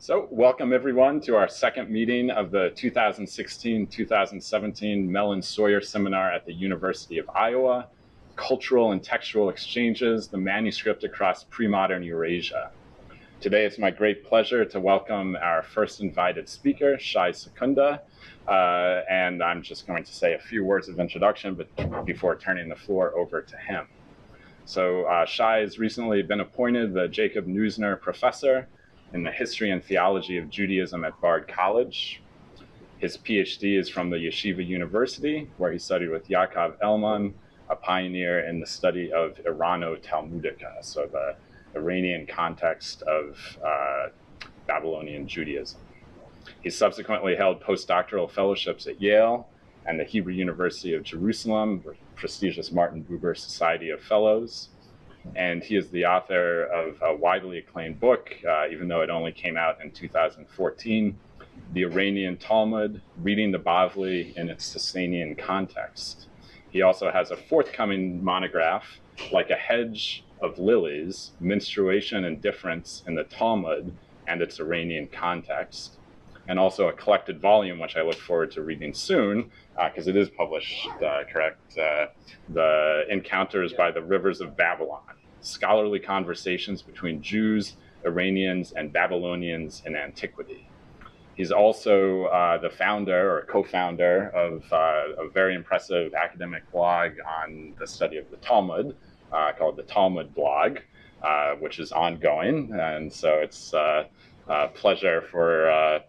So welcome everyone to our second meeting of the 2016-2017 Mellon Sawyer Seminar at the University of Iowa, Cultural and Textual Exchanges, the Manuscript Across Pre-Modern Eurasia. Today it's my great pleasure to welcome our first invited speaker, Shai Secunda, and I'm just going to say a few words of introduction before turning the floor over to him. So Shai has recently been appointed the Jacob Neusner Professor in the History and Theology of Judaism at Bard College. His PhD is from the Yeshiva University, where he studied with Yaakov Elman, a pioneer in the study of Irano-Talmudica, so the Iranian context of Babylonian Judaism. He subsequently held postdoctoral fellowships at Yale and the Hebrew University of Jerusalem, the prestigious Martin Buber Society of Fellows. And he is the author of a widely acclaimed book, even though it only came out in 2014, The Iranian Talmud, Reading the Bavli in its Sasanian Context. He also has a forthcoming monograph, Like a Hedge of Lilies, Menstruation and Difference in the Talmud and its Iranian Context, and also a collected volume, which I look forward to reading soon, because it is published, correct? The Encounters by the Rivers of Babylon, Scholarly Conversations Between Jews, Iranians, and Babylonians in Antiquity. He's also the founder or co-founder of a very impressive academic blog on the study of the Talmud, called the Talmud Blog, which is ongoing. And so it's a pleasure for a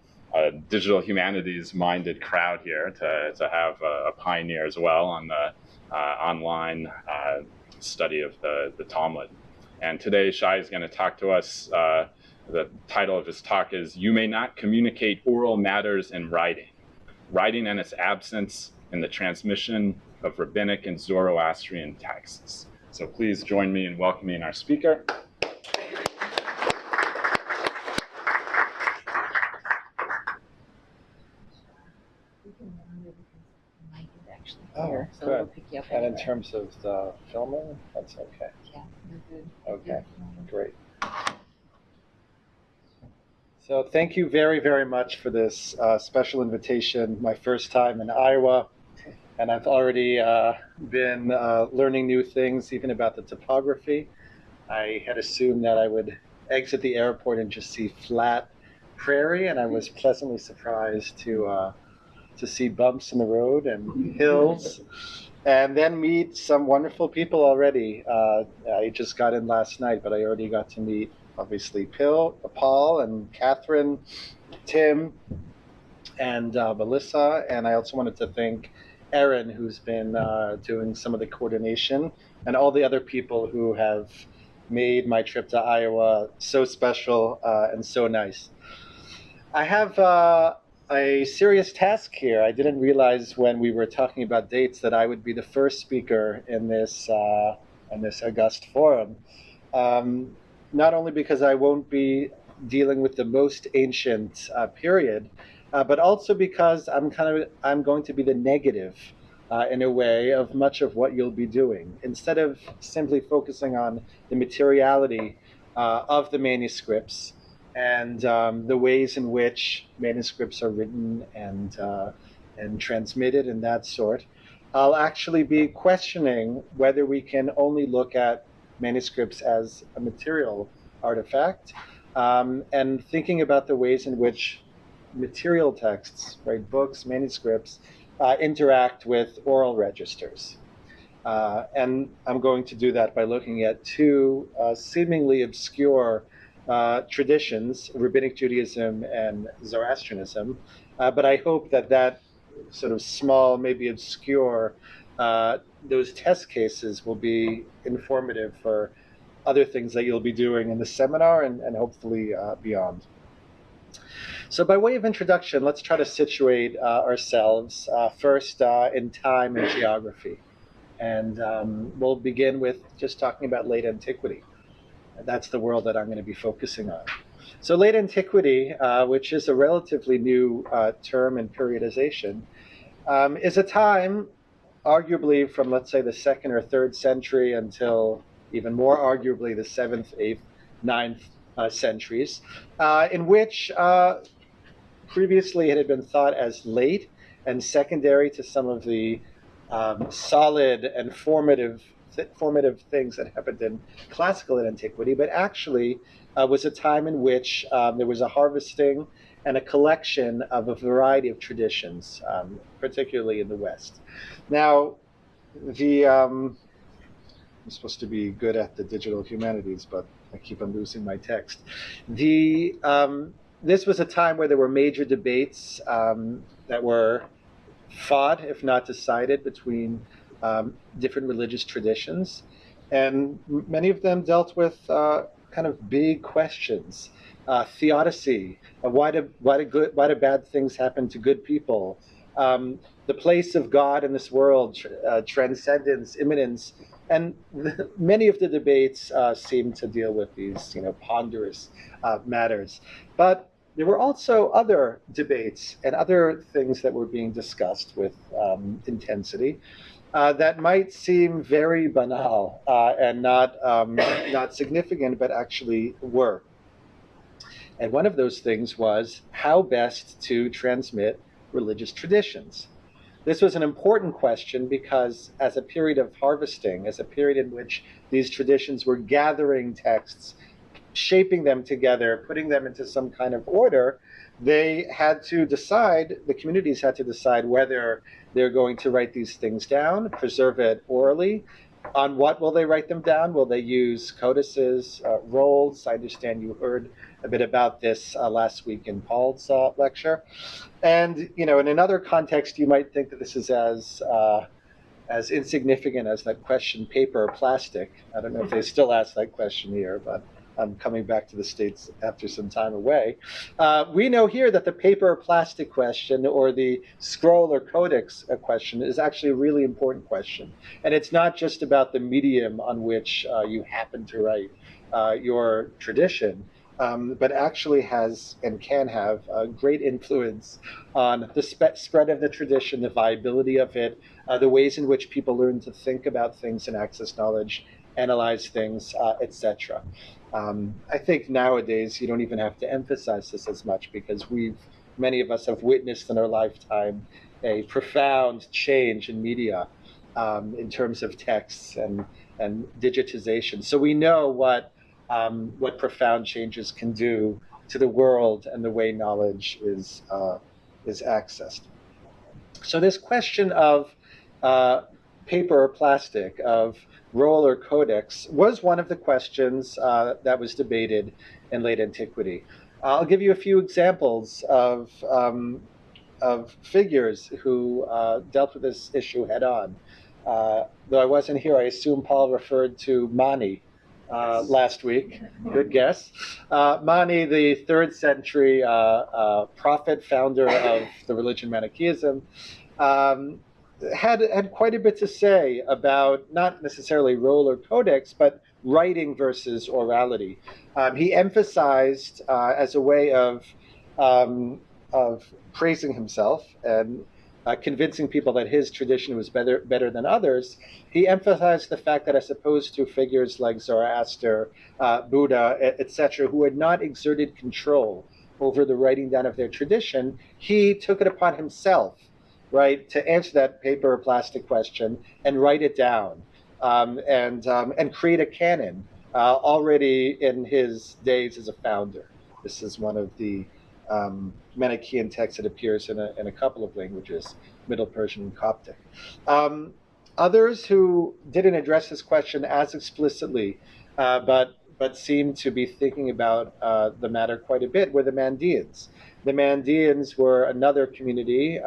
digital humanities-minded crowd here to have a pioneer as well on the online study of the Talmud. And today Shai is going to talk to us. The title of his talk is You May Not Communicate Oral Matters in Writing, Writing and Its Absence in the Transmission of Rabbinic and Zoroastrian Texts. So please join me in welcoming our speaker. Oh, so good. we'll pick you up And in anywhere. terms of the filming, that's okay. Yeah, you're good. Okay, great. So thank you very, very much for this special invitation. My first time in Iowa, and I've already been learning new things, even about the topography. I had assumed that I would exit the airport and just see flat prairie, and I was pleasantly surprised to see bumps in the road and hills, and then meet some wonderful people already. I just got in last night, but I already got to meet, obviously, Paul and Catherine, Tim, and Melissa. And I also wanted to thank Erin, who's been doing some of the coordination, and all the other people who have made my trip to Iowa so special and so nice. I have a serious task here. I didn't realize when we were talking about dates that I would be the first speaker in this august forum. Not only because I won't be dealing with the most ancient period, but also because I'm going to be the negative in a way of much of what you'll be doing. Instead of simply focusing on the materiality of the manuscripts, and the ways in which manuscripts are written and transmitted and that sort, I'll actually be questioning whether we can only look at manuscripts as a material artifact, and thinking about the ways in which material texts, right, books, manuscripts, interact with oral registers. And I'm going to do that by looking at two seemingly obscure traditions, Rabbinic Judaism and Zoroastrianism, but I hope that sort of small, maybe obscure, those test cases will be informative for other things that you'll be doing in the seminar and hopefully beyond. So by way of introduction, let's try to situate ourselves first in time and geography. And we'll begin with just talking about late antiquity. That's the world that I'm going to be focusing on. So late antiquity, which is a relatively new term in periodization, is a time, arguably from, let's say, the 2nd or 3rd century until even more arguably the 7th, 8th, 9th centuries, in which previously it had been thought as late and secondary to some of the solid and formative things that happened in classical antiquity, but actually was a time in which there was a harvesting and a collection of a variety of traditions, particularly in the West. Now, I'm supposed to be good at the digital humanities, but I keep on losing my text. This was a time where there were major debates that were fought, if not decided, between different religious traditions, and many of them dealt with kind of big questions: theodicy, why do bad things happen to good people, the place of God in this world, transcendence, immanence, and many of the debates seem to deal with these, ponderous matters. But there were also other debates and other things that were being discussed with intensity that might seem very banal and not significant, but actually were. And one of those things was how best to transmit religious traditions. This was an important question because as a period of harvesting, as a period in which these traditions were gathering texts, shaping them together, putting them into some kind of order, they had to decide, the communities had to decide whether they're going to write these things down, preserve it orally. On what will they write them down? Will they use codices, rolls? I understand you heard a bit about this last week in Paul's lecture. And, in another context, you might think that this is as insignificant as that question, paper or plastic. I don't know if they still ask that question here, but I'm coming back to the States after some time away. We know here that the paper or plastic question, or the scroll or codex question, is actually a really important question. And it's not just about the medium on which you happen to write your tradition, but actually has and can have a great influence on the spread of the tradition, the viability of it, the ways in which people learn to think about things and access knowledge, analyze things, etc. I think nowadays you don't even have to emphasize this as much because many of us have witnessed in our lifetime a profound change in media in terms of texts and digitization. So we know what profound changes can do to the world and the way knowledge is accessed. So this question of paper or plastic, of roll or codex, was one of the questions that was debated in late antiquity. I'll give you a few examples of figures who dealt with this issue head on. Though I wasn't here, I assume Paul referred to Mani last week. Good guess. Mani, the 3rd century prophet, founder of the religion Manichaeism, had quite a bit to say about not necessarily roll or codex, but writing versus orality. He emphasized, as a way of praising himself and convincing people that his tradition was better than others, he emphasized the fact that as opposed to figures like Zoroaster, Buddha, etc., who had not exerted control over the writing down of their tradition, he took it upon himself, right, to answer that paper or plastic question and write it down and create a canon already in his days as a founder. This is one of the Manichaean text that appears in a couple of languages, Middle Persian and Coptic. Others who didn't address this question as explicitly, but seemed to be thinking about the matter quite a bit, were the Mandeans. The Mandeans were another community,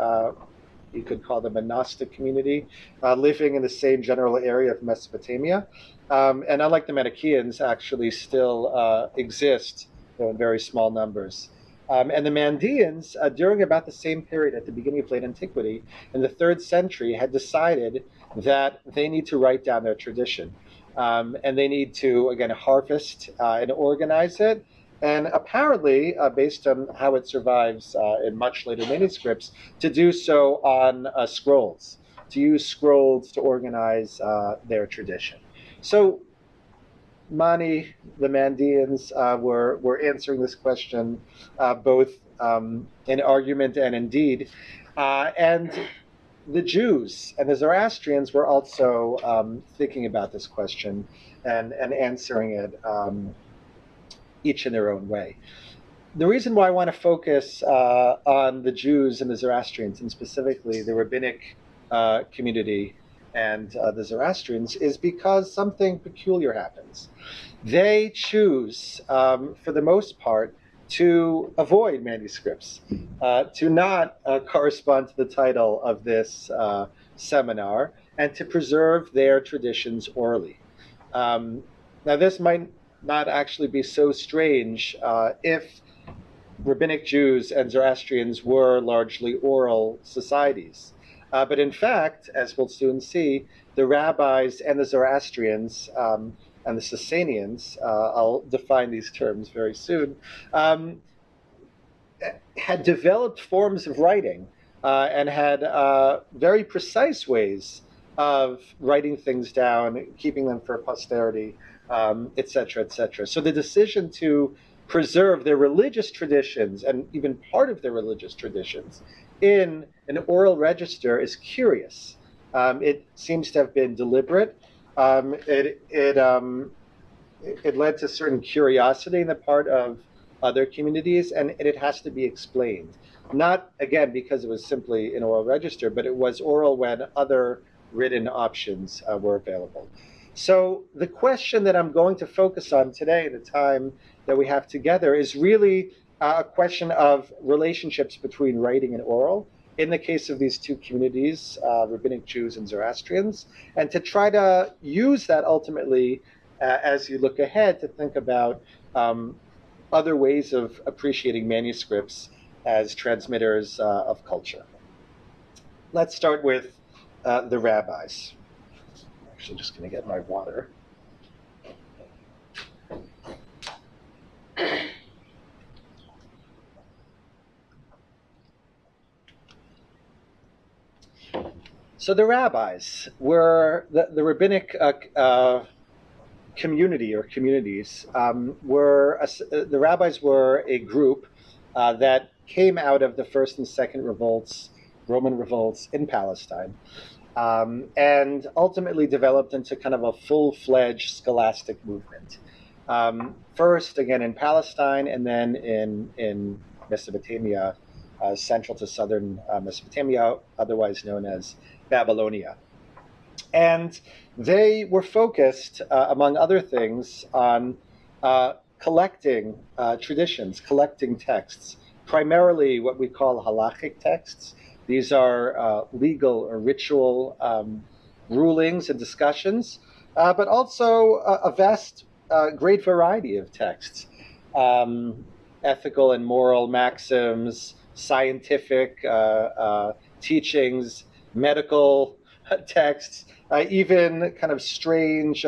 you could call them a Gnostic community, living in the same general area of Mesopotamia. And unlike the Manichaeans, actually still exist in very small numbers. And the Mandeans, during about the same period at the beginning of late antiquity, in the 3rd century, had decided that they need to write down their tradition. And they need to, again, harvest and organize it. And apparently, based on how it survives in much later manuscripts, to do so on scrolls, to use scrolls to organize their tradition. So Mani, the Mandeans, were answering this question both in argument and in deed. And the Jews and the Zoroastrians were also thinking about this question and answering it each in their own way. The reason why I want to focus on the Jews and the Zoroastrians, and specifically the Rabbinic community and the Zoroastrians, is because something peculiar happens. They choose, for the most part, to avoid manuscripts, to not correspond to the title of this seminar, and to preserve their traditions orally. Now, this might not actually be so strange if Rabbinic Jews and Zoroastrians were largely oral societies. But in fact, as we'll soon see, the rabbis and the Zoroastrians and the Sasanians, I'll define these terms very soon, had developed forms of writing and had very precise ways of writing things down, keeping them for posterity, etc., etc. So the decision to preserve their religious traditions and even part of their religious traditions in an oral register is curious. It seems to have been deliberate. It led to certain curiosity on the part of other communities, and it has to be explained. Not, again, because it was simply an oral register, but it was oral when other written options were available. So the question that I'm going to focus on today, the time that we have together, is really a question of relationships between writing and oral, in the case of these two communities, Rabbinic Jews and Zoroastrians, and to try to use that ultimately as you look ahead to think about other ways of appreciating manuscripts as transmitters of culture. Let's start with the rabbis. I'm actually just going to get my water. So the rabbis were the rabbinic community or communities the rabbis were a group that came out of the first and second revolts, Roman revolts in Palestine, and ultimately developed into kind of a full-fledged scholastic movement. First, again, in Palestine, and then in Mesopotamia, central to southern Mesopotamia, otherwise known as Babylonia. And they were focused, among other things, on collecting traditions, collecting texts, primarily what we call halachic texts. These are legal or ritual rulings and discussions, but also a vast, great variety of texts, ethical and moral maxims, scientific teachings, medical texts, even kind of strange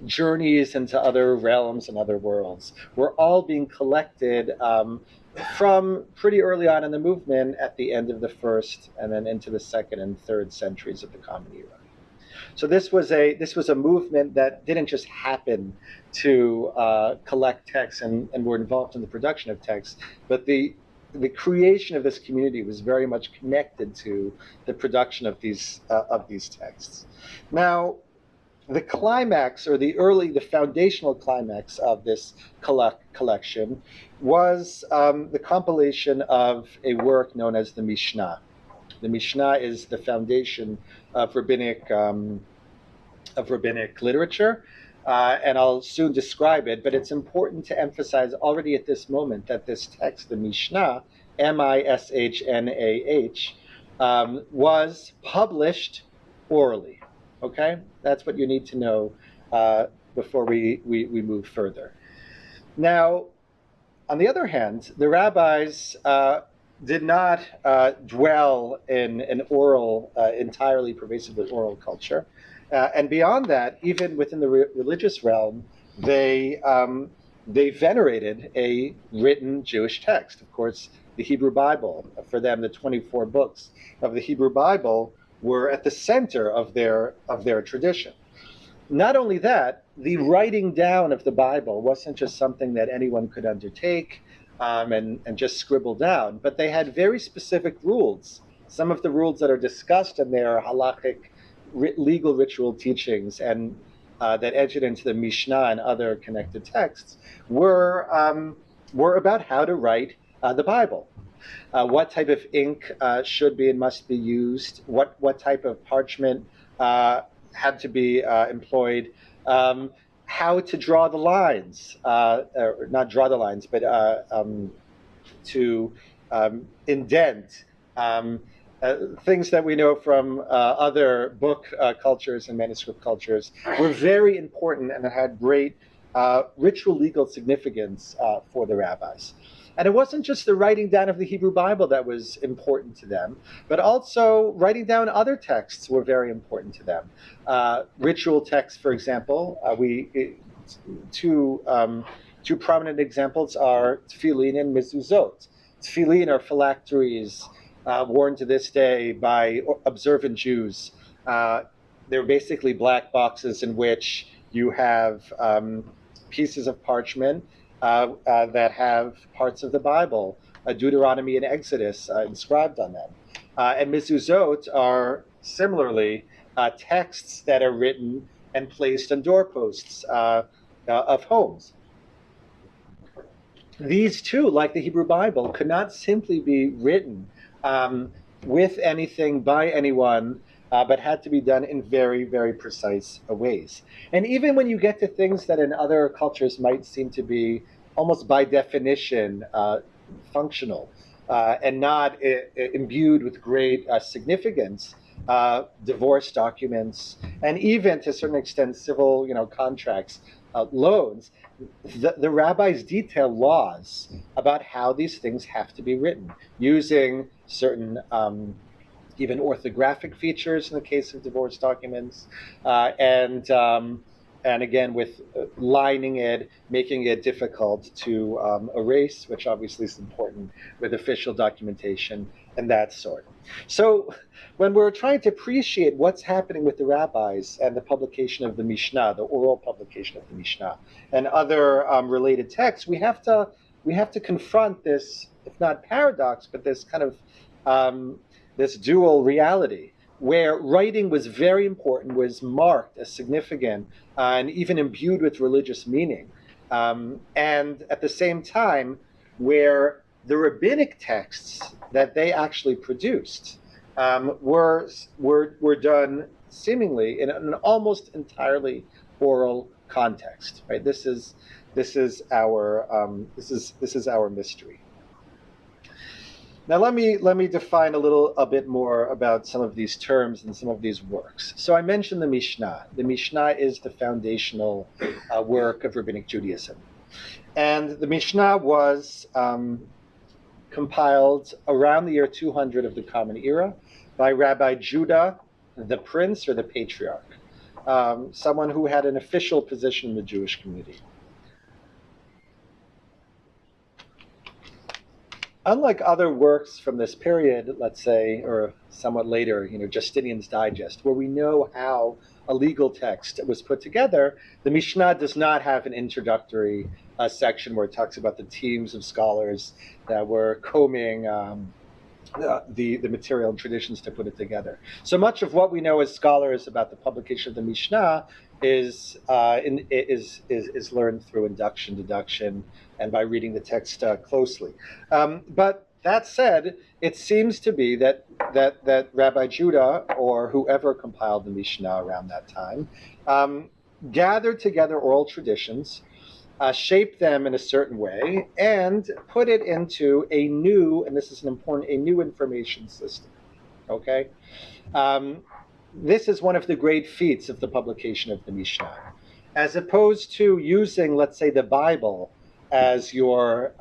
journeys into other realms and other worlds, were all being collected from pretty early on in the movement at the end of the first and then into the second and third centuries of the Common Era. So this was a movement that didn't just happen to collect texts and were involved in the production of texts, but the creation of this community was very much connected to the production of these texts. Now, the climax, or the foundational climax of this collection was the compilation of a work known as the Mishnah. The Mishnah is the foundation of rabbinic literature, and I'll soon describe it, but it's important to emphasize already at this moment that this text, the Mishnah, Mishnah, was published orally. Okay? That's what you need to know before we move further. Now, on the other hand, the rabbis did not dwell in an oral, entirely pervasively oral culture. And beyond that, even within the religious realm, they venerated a written Jewish text. Of course, the Hebrew Bible, for them, the 24 books of the Hebrew Bible were at the center of their tradition. Not only that, the writing down of the Bible wasn't just something that anyone could undertake and just scribble down, but they had very specific rules. Some of the rules that are discussed in their halachic legal ritual teachings and that entered into the Mishnah and other connected texts were about how to write the Bible. What type of ink should be and must be used, what type of parchment had to be employed, how to draw the lines, or not draw the lines, but to indent, things that we know from other book cultures and manuscript cultures were very important and had great ritual legal significance for the rabbis. And it wasn't just the writing down of the Hebrew Bible that was important to them, but also writing down other texts were very important to them. Ritual texts, for example, two prominent examples are tefillin and mezuzot. Tefillin are phylacteries worn to this day by observant Jews. They're basically black boxes in which you have pieces of parchment that have parts of the Bible, Deuteronomy and Exodus, inscribed on them. And mezuzot are similarly texts that are written and placed on doorposts of homes. These too, like the Hebrew Bible, could not simply be written with anything by anyone, but had to be done in very, very precise ways. And even when you get to things that in other cultures might seem to be almost by definition functional and not imbued with great significance, divorce documents, and even to a certain extent civil contracts, loans, the rabbis detail laws about how these things have to be written using certain even orthographic features in the case of divorce documents, and again with lining it, making it difficult to erase, which obviously is important with official documentation and that sort. So when we're trying to appreciate what's happening with the rabbis and the publication of the Mishnah, the oral publication of the Mishnah, and other related texts, we have to confront this, if not paradox, but this kind of this dual reality, where writing was very important, was marked as significant, and even imbued with religious meaning. And at the same time, where the rabbinic texts that they actually produced were done seemingly in an almost entirely oral context. Right? This is our mystery. Now let me define a bit more about some of these terms and some of these works. So I mentioned the Mishnah. The Mishnah is the foundational work of Rabbinic Judaism. And the Mishnah was compiled around the year 200 of the Common Era by Rabbi Judah, the prince or the patriarch, someone who had an official position in the Jewish community. Unlike other works from this period, let's say, or somewhat later, Justinian's Digest, where we know how a legal text was put together, the Mishnah does not have an introductory section where it talks about the teams of scholars that were combing the material and traditions to put it together. So much of what we know as scholars about the publication of the Mishnah is learned through induction, deduction, and by reading the text closely. But that said, it seems to be that Rabbi Judah, or whoever compiled the Mishnah around that time, gathered together oral traditions, shaped them in a certain way, and put it into a new, and this is important, a new information system. Okay? This is one of the great feats of the publication of the Mishnah. As opposed to using, let's say, the Bible as your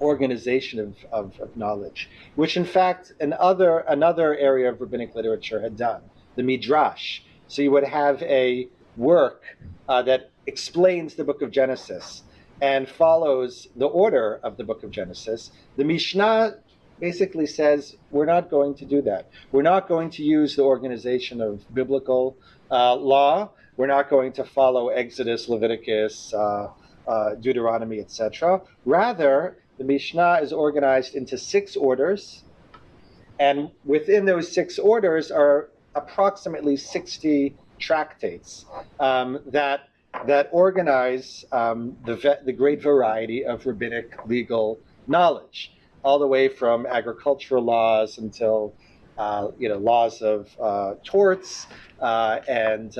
organization of knowledge, which in fact another area of rabbinic literature had done, the Midrash. So you would have a work that explains the book of Genesis and follows the order of the book of Genesis. The Mishnah basically says, we're not going to do that. We're not going to use the organization of biblical law. We're not going to follow Exodus, Leviticus, Deuteronomy, etc. Rather, the Mishnah is organized into 6 orders, and within those 6 orders are approximately 60 tractates that organize the great variety of rabbinic legal knowledge, all the way from agricultural laws until laws of torts and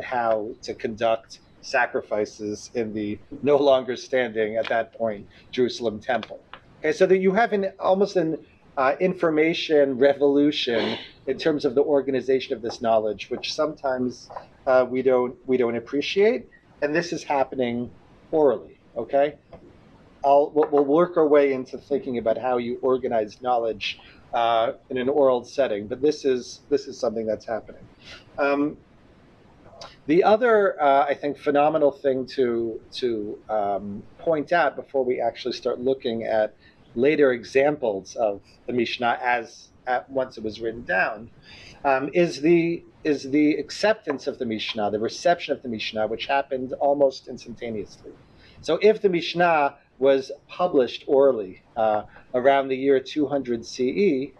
how to conduct sacrifices in the no longer standing at that point Jerusalem temple. Okay, so that you have almost an information revolution in terms of the organization of this knowledge, which sometimes we don't appreciate, and this is happening orally. Okay, we'll work our way into thinking about how you organize knowledge in an oral setting, but this is something that's happening. The other, I think, phenomenal thing to point out before we actually start looking at later examples of the Mishnah once it was written down, is the acceptance of the Mishnah, the reception of the Mishnah, which happened almost instantaneously. So if the Mishnah was published orally around the year 200 CE,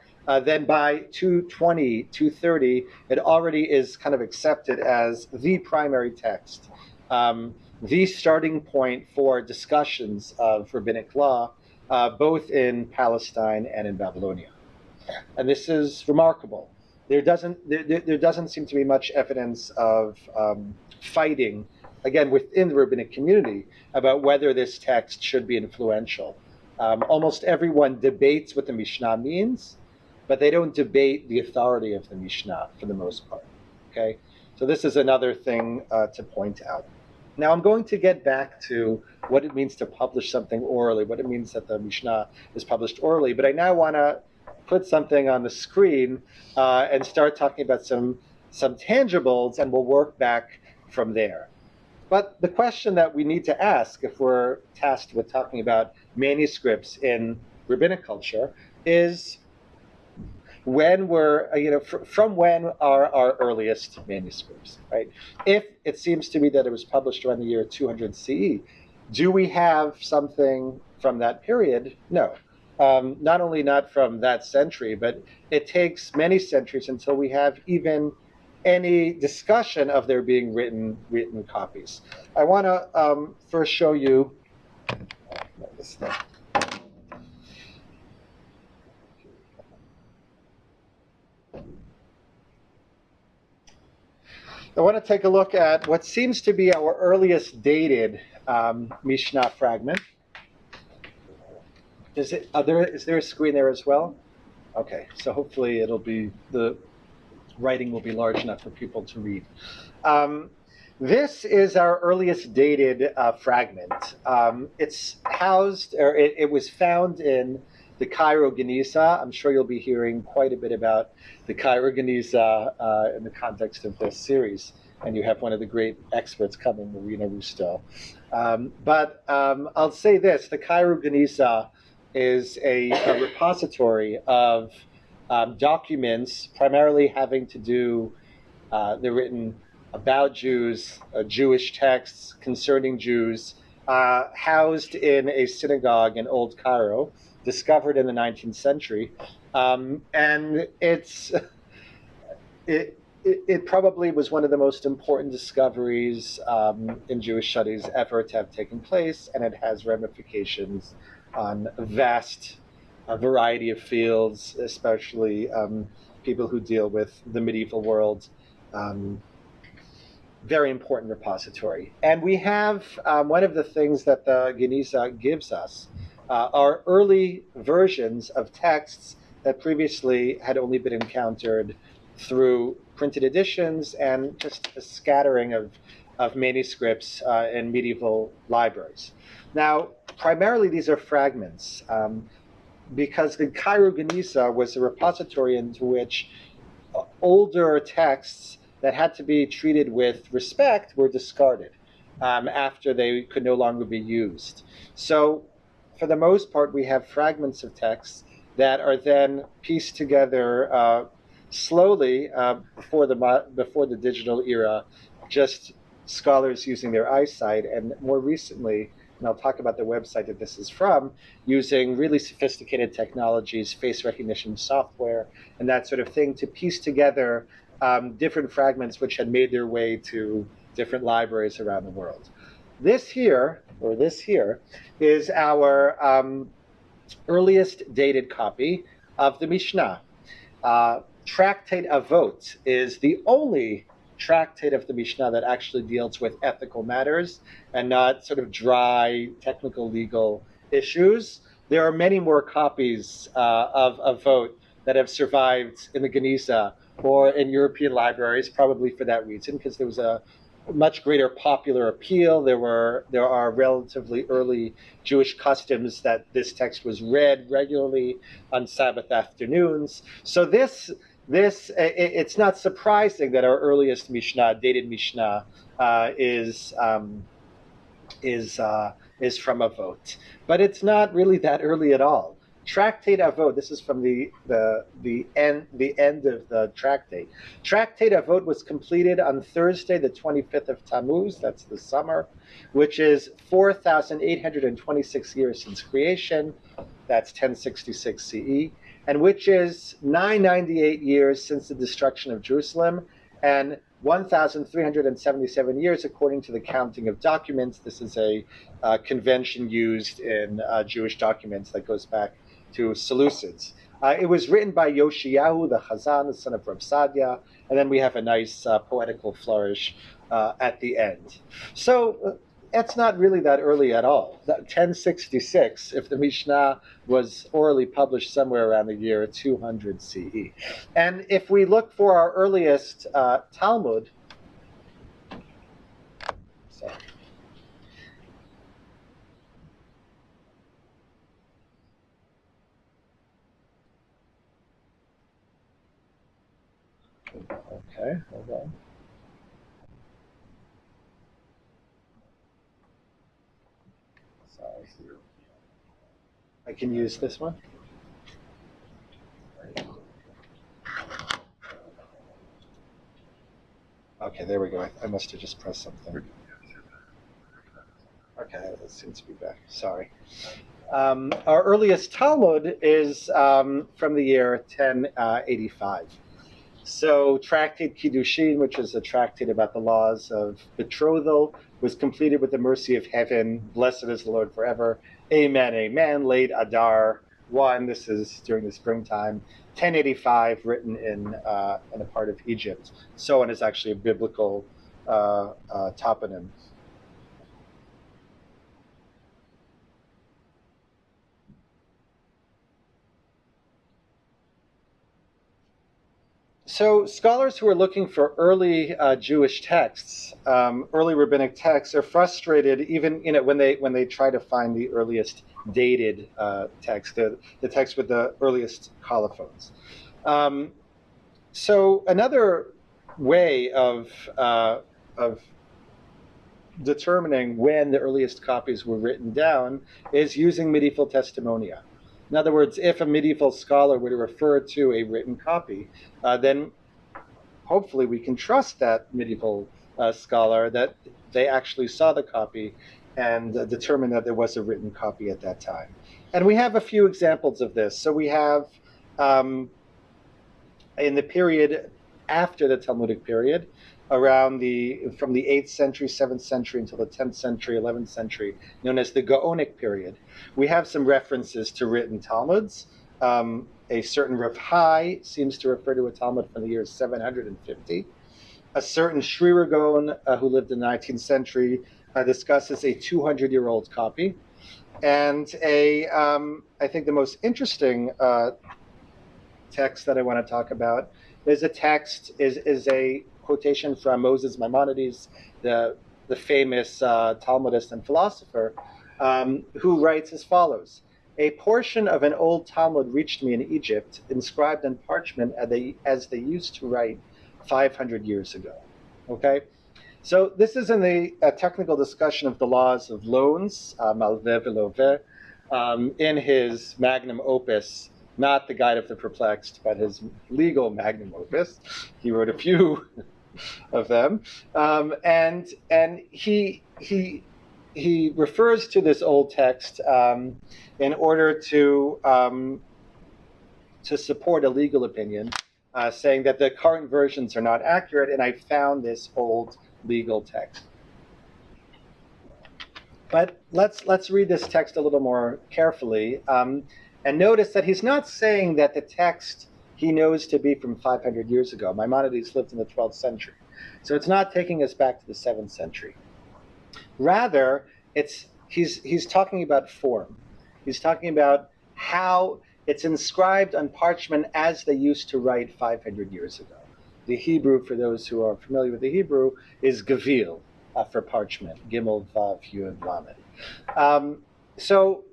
then by 220, 230, it already is kind of accepted as the primary text, the starting point for discussions of rabbinic law, both in Palestine and in Babylonia. And this is remarkable. There doesn't seem to be much evidence of fighting, again, within the rabbinic community about whether this text should be influential. Almost everyone debates what the Mishnah means, but they don't debate the authority of the Mishnah for the most part. Okay, so this is another thing to point out. Now I'm going to get back to what it means to publish something orally, what it means that the Mishnah is published orally, but I now want to put something on the screen and start talking about some tangibles, and we'll work back from there. But the question that we need to ask if we're tasked with talking about manuscripts in rabbinic culture is, when from when are our earliest manuscripts, right? If it seems to me that it was published around the year 200 CE, do we have something from that period? No. Not only not from that century, but it takes many centuries until we have even any discussion of there being written copies. I want to first show you this thing. I want to take a look at what seems to be our earliest dated Mishnah fragment. Is there a screen there as well? Okay, so hopefully the writing will be large enough for people to read. This is our earliest dated fragment. It's housed, or it was found in the Cairo Geniza. I'm sure you'll be hearing quite a bit about the Cairo Geniza in the context of this series, and you have one of the great experts coming, Marina Rusto. But I'll say this: the Cairo Geniza is a repository of documents, primarily having to do, they're written about Jews, Jewish texts concerning Jews, housed in a synagogue in Old Cairo, discovered in the 19th century, and it probably was one of the most important discoveries in Jewish studies ever to have taken place, and it has ramifications on a vast variety of fields, especially people who deal with the medieval world. Very important repository. And we have one of the things that the Geniza gives us are early versions of texts that previously had only been encountered through printed editions and just a scattering of manuscripts in medieval libraries. Now, primarily these are fragments, because the Cairo Geniza was a repository into which older texts that had to be treated with respect were discarded after they could no longer be used. So, for the most part, we have fragments of texts that are then pieced together Slowly, before the digital era, just scholars using their eyesight, and more recently, and I'll talk about the website that this is from, using really sophisticated technologies, face recognition software, and that sort of thing to piece together different fragments which had made their way to different libraries around the world. This here, is our earliest dated copy of the Mishnah. Tractate Avot is the only tractate of the Mishnah that actually deals with ethical matters and not sort of dry technical legal issues. There are many more copies of Avot that have survived in the Geniza or in European libraries, probably for that reason, because there was a much greater popular appeal. There are relatively early Jewish customs that this text was read regularly on Sabbath afternoons. So it's not surprising that our earliest Mishnah, dated Mishnah, is from Avot, but it's not really that early at all. Tractate Avot. This is from the end of the tractate. Tractate Avot was completed on Thursday, the 25th of Tammuz. That's the summer, which is 4,826 years since creation. That's 1066 CE, and which is 998 years since the destruction of Jerusalem, and 1,377 years according to the counting of documents. This is a convention used in Jewish documents that goes back to Seleucids. It was written by Yoshiyahu the Chazan, the son of Rav Sadia, and then we have a nice poetical flourish at the end. So it's not really that early at all. 1066, if the Mishnah was orally published somewhere around the year 200 CE. And if we look for our earliest Talmud, sorry. Okay, hold on. Sorry. I can use this one. Okay, there we go. I must have just pressed something. Okay, that seems to be back. Sorry. Our earliest Talmud is from the year 1085. So Tractate Kiddushin, which is a tractate about the laws of betrothal, was completed with the mercy of heaven. Blessed is the Lord forever. Amen, amen. Late Adar 1. This is during the springtime. 1085, written in a part of Egypt. Soan is actually a biblical toponym. So scholars who are looking for early Jewish texts, early rabbinic texts, are frustrated even when they try to find the earliest dated text, the text with the earliest colophons. So another way of determining when the earliest copies were written down is using medieval testimonia. In other words, if a medieval scholar were to refer to a written copy, then hopefully we can trust that medieval scholar that they actually saw the copy and determine that there was a written copy at that time. And we have a few examples of this. So we have, in the period after the Talmudic period, from the 8th century, 7th century until the 10th century, 11th century, known as the Gaonic period, we have some references to written Talmuds. A certain Rav Shai seems to refer to a Talmud from the year 750. A certain Shrirar Gaon, who lived in the 19th century, discusses a 200-year-old copy. And I think the most interesting text that I want to talk about is a quotation from Moses Maimonides, the famous Talmudist and philosopher, who writes as follows: "A portion of an old Talmud reached me in Egypt, inscribed on parchment as they used to write 500 years ago." Okay, so this is in the technical discussion of the laws of loans, malveh v'loveh, in his magnum opus, not the Guide of the Perplexed, but his legal magnum opus. He wrote a few of them, and he refers to this old text in order to support a legal opinion, saying that the current versions are not accurate, and I found this old legal text. But let's read this text a little more carefully, and notice that he's not saying that the text he knows to be from 500 years ago. Maimonides lived in the 12th century, so it's not taking us back to the 7th century. Rather, he's talking about form. He's talking about how it's inscribed on parchment as they used to write 500 years ago. The Hebrew, for those who are familiar with the Hebrew, is gavil for parchment, gimel, vav, yud, lamed. So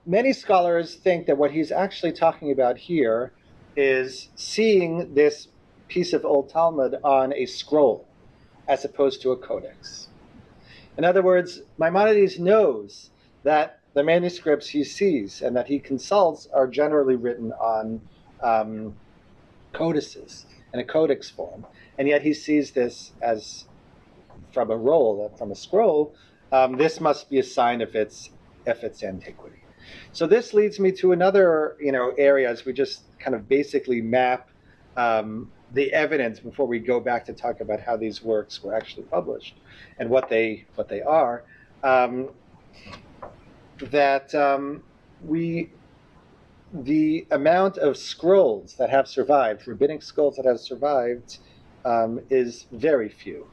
many scholars think that what he's actually talking about here is seeing this piece of Old Talmud on a scroll as opposed to a codex. In other words, Maimonides knows that the manuscripts he sees and that he consults are generally written on codices in a codex form, and yet he sees this as from a roll, from a scroll. This must be a sign of its antiquity. So this leads me to another area as we just kind of basically map the evidence before we go back to talk about how these works were actually published and what they are. The amount of scrolls that have survived, rabbinic scrolls that have survived, is very few.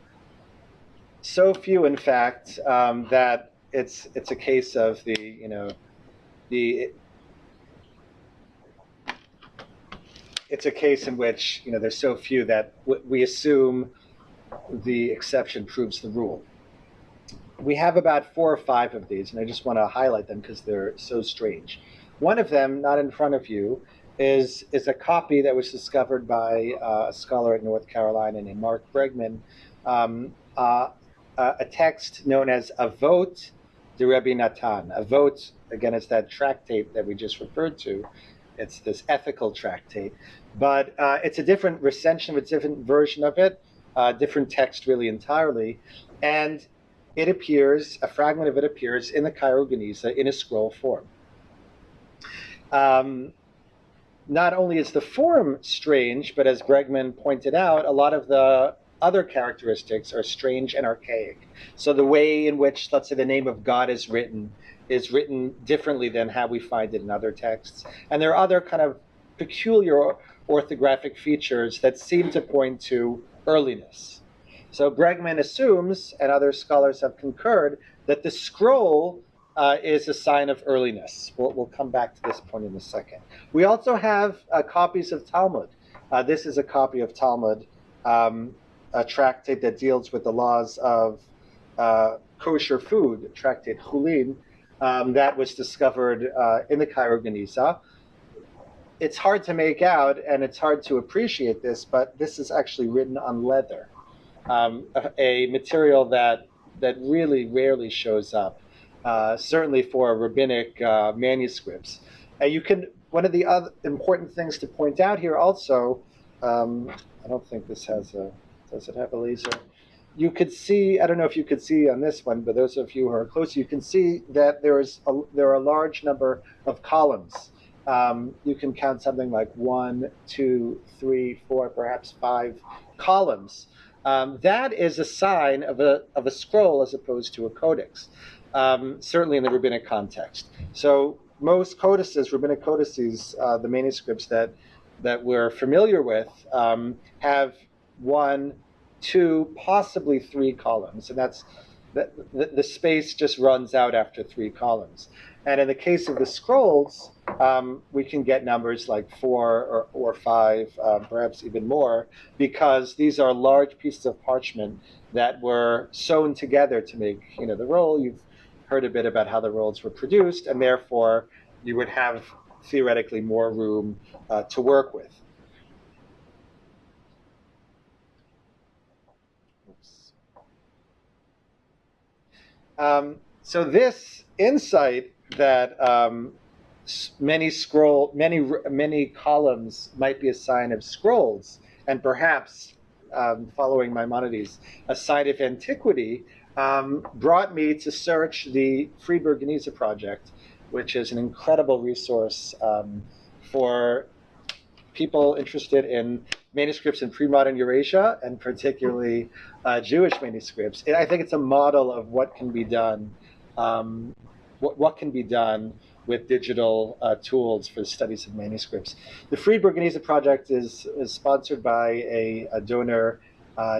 So few, in fact, that it's a case of it's a case in which there's so few that we assume the exception proves the rule. We have about 4 or 5 of these, and I just want to highlight them because they're so strange. One of them, not in front of you, is a copy that was discovered by a scholar at North Carolina named Mark Bregman, a text known as Avot de Rebbe Natan. Avot, again, is that tractate that we just referred to. It's this ethical tractate, but it's a different recension, a different version of it, different text really entirely, and it appears, a fragment of it appears in the Cairo Geniza in a scroll form. Not only is the form strange, but as Bregman pointed out, a lot of the other characteristics are strange and archaic. So the way in which, let's say, the name of God is written differently than how we find it in other texts. And there are other kind of peculiar orthographic features that seem to point to earliness. So Bregman assumes, and other scholars have concurred, that the scroll is a sign of earliness. We'll come back to this point in a second. We also have copies of Talmud. This is a copy of Talmud, a tractate that deals with the laws of kosher food, tractate Chulin, that was discovered in the Cairo Geniza. It's hard to make out, and it's hard to appreciate this, but this is actually written on leather, a material that really rarely shows up, certainly for rabbinic manuscripts. One of the other important things to point out here also, I don't think this has does it have a laser? You could see, I don't know if you could see on this one, but those of you who are close, you can see that there are a large number of columns. You can count something like 1, 2, 3, 4, perhaps 5 columns. That is a sign of a scroll as opposed to a codex, certainly in the rabbinic context. So most codices, rabbinic codices, the manuscripts that we're familiar with, have 1, 2, possibly 3 columns, and that's the space just runs out after 3 columns. And in the case of the scrolls, we can get numbers like 4 or 5, perhaps even more, because these are large pieces of parchment that were sewn together to make the roll. You've heard a bit about how the rolls were produced, and therefore you would have theoretically more room to work with. So this insight that many columns might be a sign of scrolls, and perhaps, following Maimonides, a sign of antiquity, brought me to search the Friedberg Geniza project, which is an incredible resource for people interested in manuscripts in pre-modern Eurasia, and particularly Jewish manuscripts. And I think it's a model of what can be done, what can be done with digital tools for the studies of manuscripts. The Friedberg Geniza project is sponsored by a donor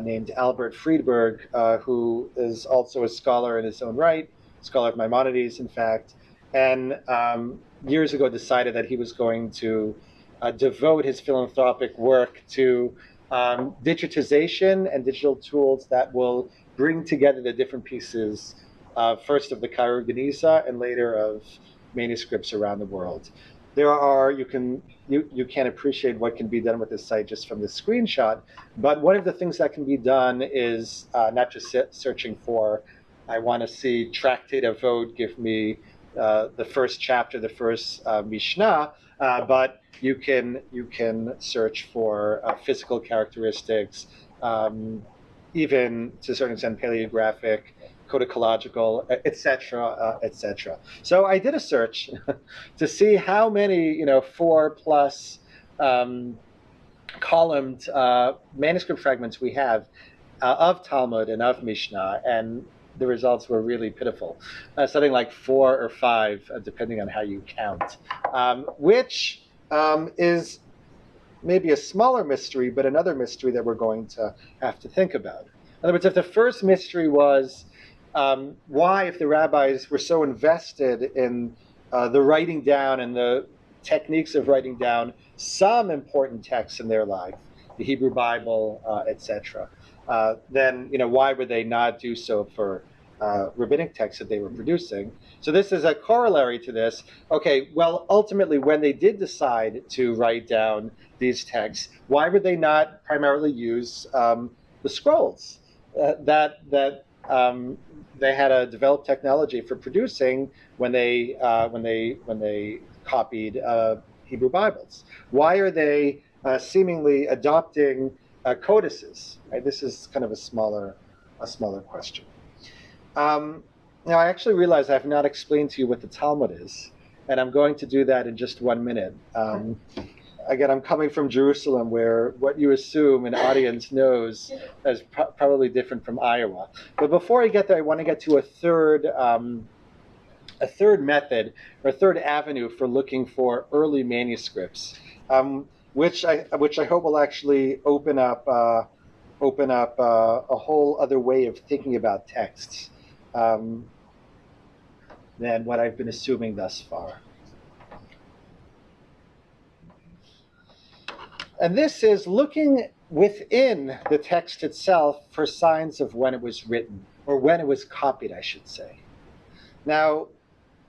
named Albert Friedberg, who is also a scholar in his own right, scholar of Maimonides, in fact, and years ago decided that he was going to devote his philanthropic work to digitization and digital tools that will bring together the different pieces, first of the Cairo Geniza and later of manuscripts around the world. There are, you can't appreciate what can be done with this site just from the screenshot, but one of the things that can be done is not just searching for, I want to see Tractate Avot, give me the first chapter, the first Mishnah, but you can search for physical characteristics, even to a certain extent paleographic, codicological, etc., etc. So I did a search to see how many 4+ columned manuscript fragments we have of Talmud and of Mishnah, and the results were really pitiful. Something like 4 or 5, depending on how you count, which is maybe a smaller mystery, but another mystery that we're going to have to think about. In other words, if the first mystery was why, if the rabbis were so invested in the writing down and the techniques of writing down some important texts in their life, the Hebrew Bible, etc., then why would they not do so for rabbinic texts that they were producing? So this is a corollary to this. Okay, well, ultimately, when they did decide to write down these texts, why would they not primarily use the scrolls that they had a developed technology for producing when they copied Hebrew Bibles? Why are they seemingly adopting codices? Right? This is kind of a smaller question. Now, I actually realize I have not explained to you what the Talmud is, and I'm going to do that in just 1 minute. Again, I'm coming from Jerusalem, where what you assume an audience knows is probably different from Iowa. But before I get there, I want to get to a third method, or a third avenue for looking for early manuscripts, which I hope will actually open up a whole other way of thinking about texts than what I've been assuming thus far. And this is looking within the text itself for signs of when it was written, or when it was copied, I should say. Now,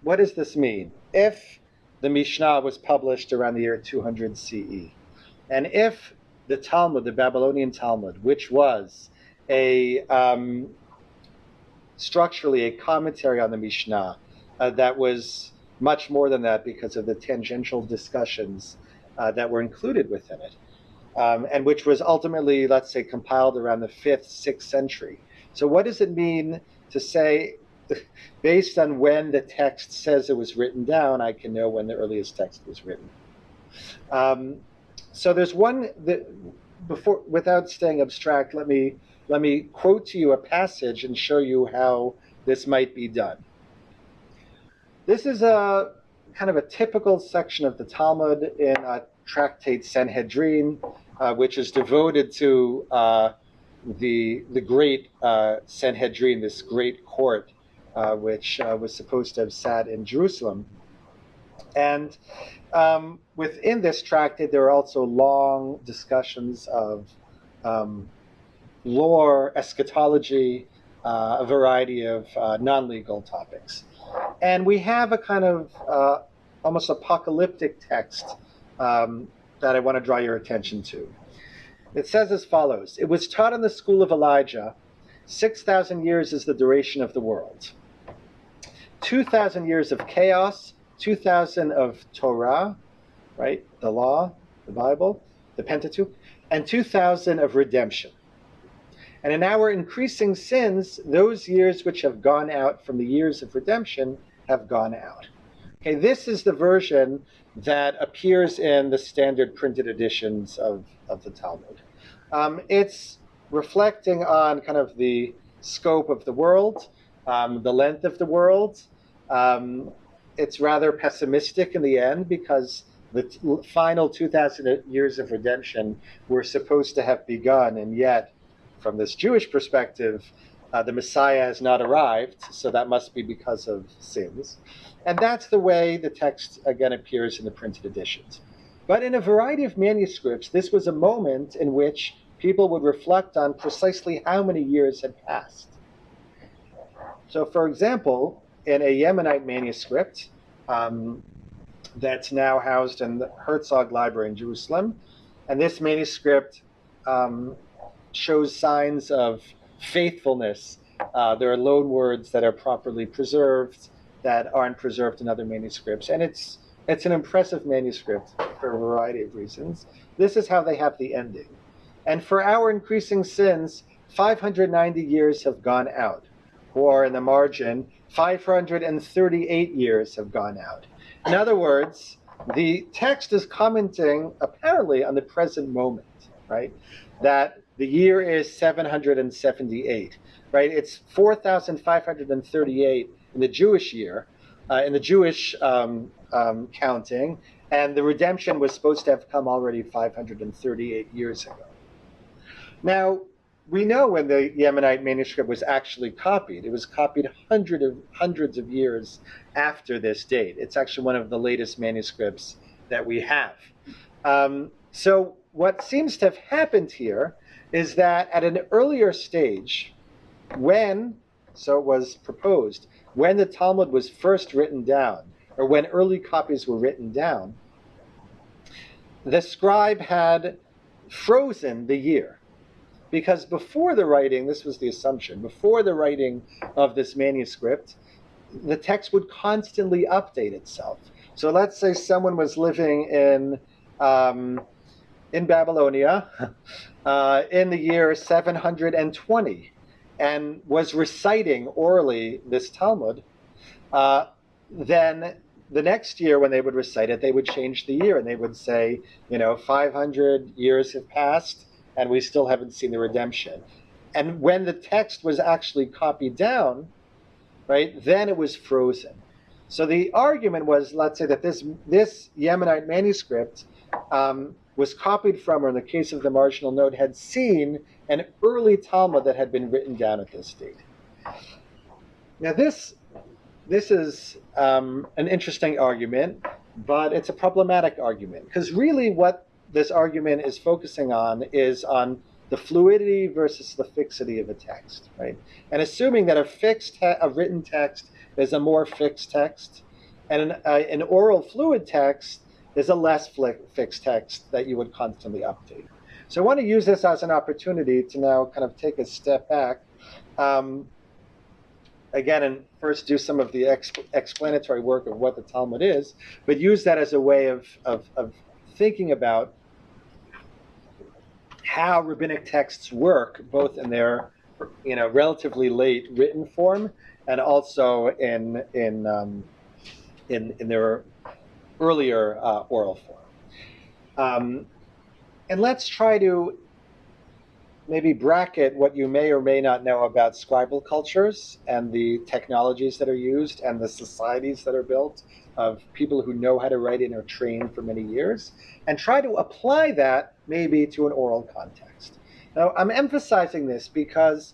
what does this mean? If the Mishnah was published around the year 200 CE, and if the Talmud, the Babylonian Talmud, which was structurally a commentary on the Mishnah, that was much more than that because of the tangential discussions that were included within it, and which was ultimately, let's say, compiled around the 5th, 6th century. So what does it mean to say, based on when the text says it was written down, I can know when the earliest text was written? So there's one that, before, without staying abstract, let me quote to you a passage and show you how this might be done. This is a kind of a typical section of the Talmud in a tractate Sanhedrin, which is devoted to the great Sanhedrin, this great court, which was supposed to have sat in Jerusalem. And within this tractate, there are also long discussions of lore, eschatology, a variety of non-legal topics. And we have a kind of almost apocalyptic text that I want to draw your attention to. It says as follows: "It was taught in the school of Elijah, 6,000 years is the duration of the world. 2,000 years of chaos, 2,000 of Torah, right? The law, the Bible, the Pentateuch, and 2,000 of redemption. And in our increasing sins, those years which have gone out from the years of redemption have gone out. Okay, this is the version that appears in the standard printed editions of the Talmud. It's reflecting on kind of the scope of the world, the length of the world. It's rather pessimistic in the end because the final 2,000 years of redemption were supposed to have begun, and yet, from this Jewish perspective, the Messiah has not arrived, so that must be because of sins. And that's the way the text, again, appears in the printed editions. But in a variety of manuscripts, this was a moment in which people would reflect on precisely how many years had passed. So, for example, in a Yemenite manuscript that's now housed in the Herzog Library in Jerusalem, and this manuscript shows signs of faithfulness. There are loan words that are properly preserved that aren't preserved in other manuscripts, and it's an impressive manuscript for a variety of reasons. This is how they have the ending. And for our increasing sins, 590 years have gone out, or in the margin, 538 years have gone out. In other words, the text is commenting apparently on the present moment, right? That the year is 778, right? It's 4,538 in the Jewish year, in the Jewish counting, and the redemption was supposed to have come already 538 years ago. Now, we know when the Yemenite manuscript was actually copied. It was copied hundreds of years after this date. It's actually one of the latest manuscripts that we have. So what seems to have happened here is that at an earlier stage, so it was proposed, when the Talmud was first written down, or when early copies were written down, the scribe had frozen the year. Because before the writing, this was the assumption, before the writing of this manuscript, the text would constantly update itself. So let's say someone was living in Babylonia in the year 720 and was reciting orally this Talmud, then the next year when they would recite it, they would change the year and they would say, 500 years have passed and we still haven't seen the redemption. And when the text was actually copied down, right, then it was frozen. So the argument was, let's say that this Yemenite manuscript was copied from, or in the case of the marginal note, had seen an early Talmud that had been written down at this date. Now this is an interesting argument, but it's a problematic argument, because really what this argument is focusing on is on the fluidity versus the fixity of a text, right? And assuming that a written text is a more fixed text, and an oral fluid text is a less fixed text that you would constantly update. So I want to use this as an opportunity to now kind of take a step back, again, and first do some of the explanatory work of what the Talmud is, but use that as a way of thinking about how rabbinic texts work, both in their relatively late written form and also in their earlier oral form. And let's try to maybe bracket what you may or may not know about scribal cultures and the technologies that are used and the societies that are built of people who know how to write and are trained for many years, and try to apply that maybe to an oral context. Now, I'm emphasizing this because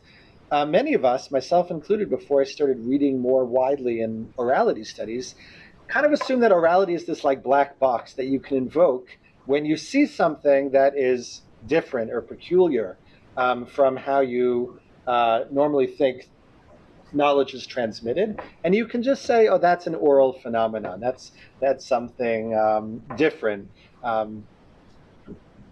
many of us, myself included, before I started reading more widely in orality studies, kind of assume that orality is this like black box that you can invoke when you see something that is different or peculiar from how you normally think knowledge is transmitted, and you can just say, oh, that's an oral phenomenon, that's something different.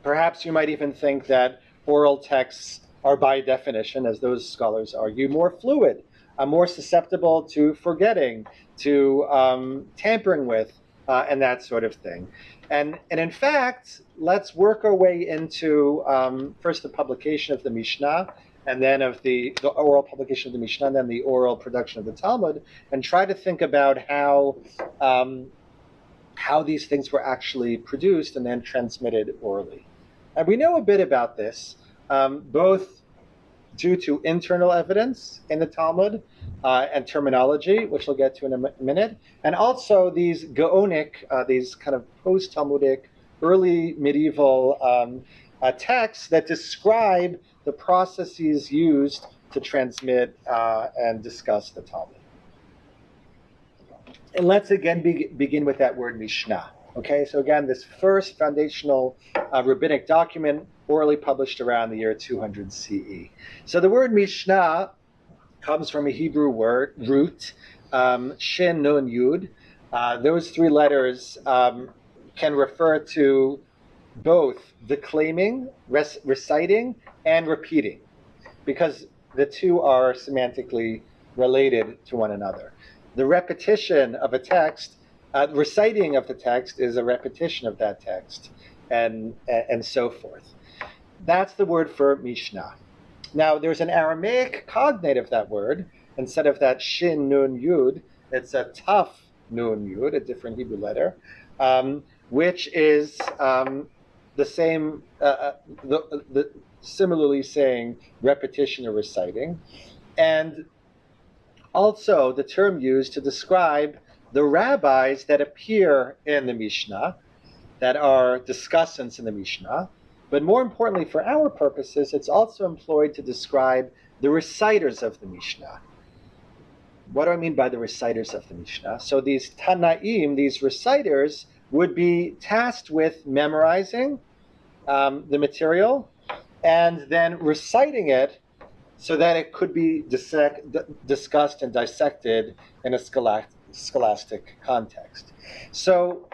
Perhaps you might even think that oral texts are by definition, as those scholars argue, more fluid more susceptible to forgetting, to tampering with, and that sort of thing. And in fact, let's work our way into first the publication of the Mishnah, and then of the oral publication of the Mishnah, and then the oral production of the Talmud, and try to think about how these things were actually produced and then transmitted orally. And we know a bit about this, both due to internal evidence in the Talmud and terminology, which we'll get to in a minute, and also these Gaonic, these kind of post-Talmudic, early medieval texts that describe the processes used to transmit and discuss the Talmud. And let's again begin with that word Mishnah. Okay, so again, this first foundational rabbinic document orally published around the year 200 CE. So the word Mishnah comes from a Hebrew word, root, Shin, Nun, Yud. Those three letters can refer to both the claiming, reciting, and repeating, because the two are semantically related to one another. The repetition of a text, reciting of the text is a repetition of that text, and so forth. That's the word for Mishnah. Now, there's an Aramaic cognate of that word. Instead of that Shin, Nun, Yud, it's a Taf, Nun, Yud, a different Hebrew letter, which is the same, similarly saying repetition or reciting. And also the term used to describe the rabbis that appear in the Mishnah, that are discussants in the Mishnah. But more importantly, for our purposes, it's also employed to describe the reciters of the Mishnah. What do I mean by the reciters of the Mishnah? So these Tanaim, these reciters, would be tasked with memorizing the material and then reciting it so that it could be discussed and dissected in a scholastic context. So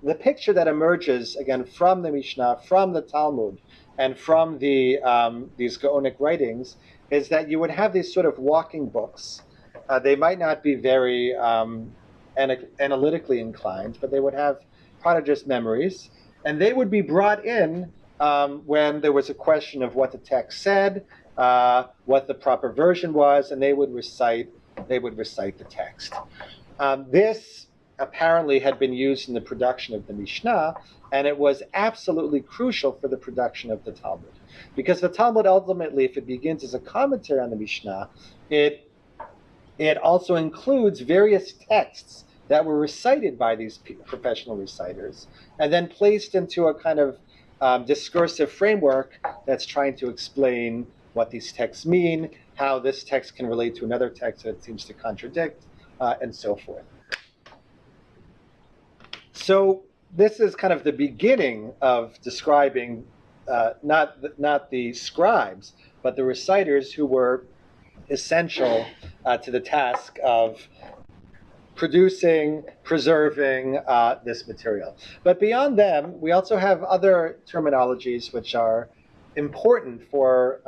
the picture that emerges, again, from the Mishnah, from the Talmud, and from these Gaonic writings is that you would have these sort of walking books. They might not be very analytically inclined, but they would have prodigious memories, and they would be brought in when there was a question of what the text said, what the proper version was, and they would recite the text. This apparently had been used in the production of the Mishnah, and it was absolutely crucial for the production of the Talmud. Because the Talmud ultimately, if it begins as a commentary on the Mishnah, it also includes various texts that were recited by these professional reciters, and then placed into a kind of discursive framework that's trying to explain what these texts mean, how this text can relate to another text that it seems to contradict, and so forth. So this is kind of the beginning of describing not the scribes, but the reciters who were essential to the task of producing, preserving this material. But beyond them, we also have other terminologies which are important for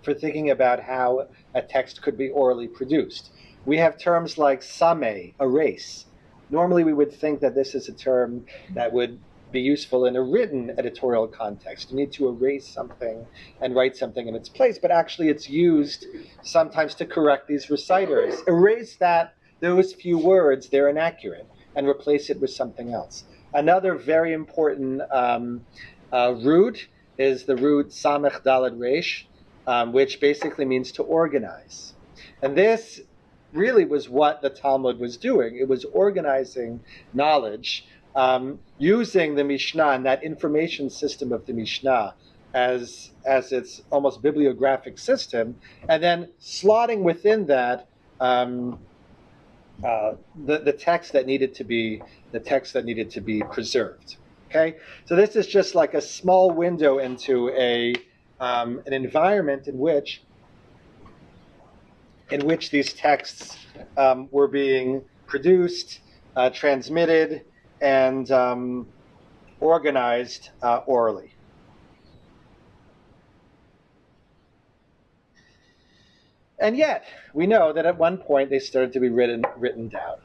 thinking about how a text could be orally produced. We have terms like same, erase. Normally we would think that this is a term that would be useful in a written editorial context. You need to erase something and write something in its place, but actually it's used sometimes to correct these reciters. Erase those few words, they're inaccurate, and replace it with something else. Another very important root is the root samech daled resh, which basically means to organize. And this really was what the Talmud was doing. It was organizing knowledge, using the Mishnah and that information system of the Mishnah as its almost bibliographic system, and then slotting within that the text that needed to be preserved. Okay, so this is just like a small window into an environment in which these texts were being produced, transmitted, and organized orally. And yet, we know that at one point they started to be written down.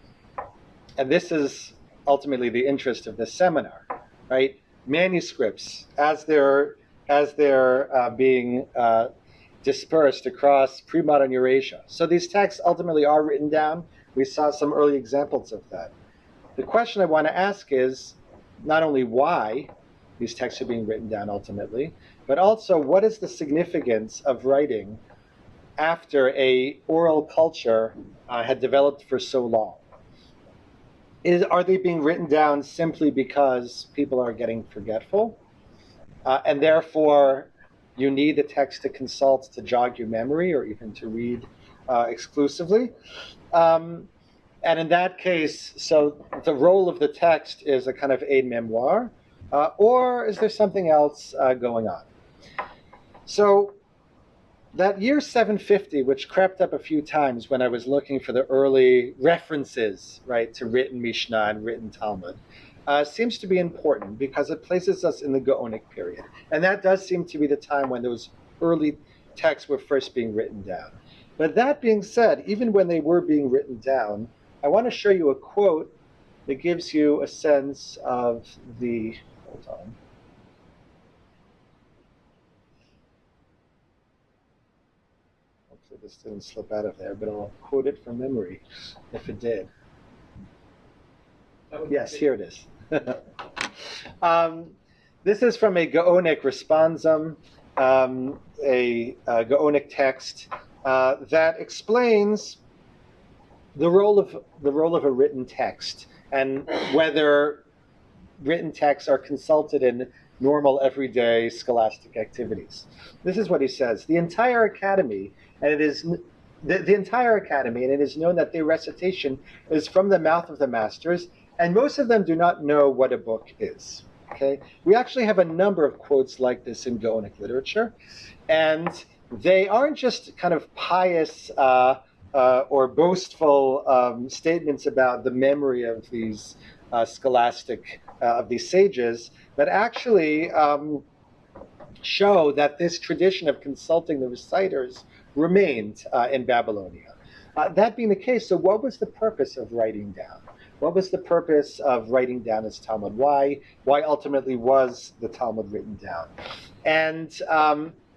And this is ultimately the interest of this seminar, right? Manuscripts, as they're being dispersed across pre-modern Eurasia. So these texts ultimately are written down. We saw some early examples of that. The question I want to ask is not only why these texts are being written down ultimately, but also what is the significance of writing after a oral culture had developed for so long? Are they being written down simply because people are getting forgetful? And therefore, you need the text to consult to jog your memory or even to read exclusively. And in that case, so the role of the text is a kind of aid memoir, or is there something else going on? So that year 750, which crept up a few times when I was looking for the early references, right, to written Mishnah and written Talmud, seems to be important because it places us in the Gaonic period. And that does seem to be the time when those early texts were first being written down. But that being said, even when they were being written down, I want to show you a quote that gives you a sense of the, hold on. Hopefully this didn't slip out of there, but I'll quote it from memory if it did. Yes, here it is. This is from a Gaonic responsum, a Gaonic text that explains the role of a written text and whether written texts are consulted in normal, everyday scholastic activities. This is what he says: the entire academy, and it is the entire academy, and it is known that their recitation is from the mouth of the masters, and most of them do not know what a book is. Okay, we actually have a number of quotes like this in Gaonic literature, and they aren't just kind of pious or boastful statements about the memory of these scholastic, of these sages, but actually show that this tradition of consulting the reciters remained in Babylonia. That being the case, so what was the purpose of writing down? What was the purpose of writing down this Talmud? Why ultimately was the Talmud written down? And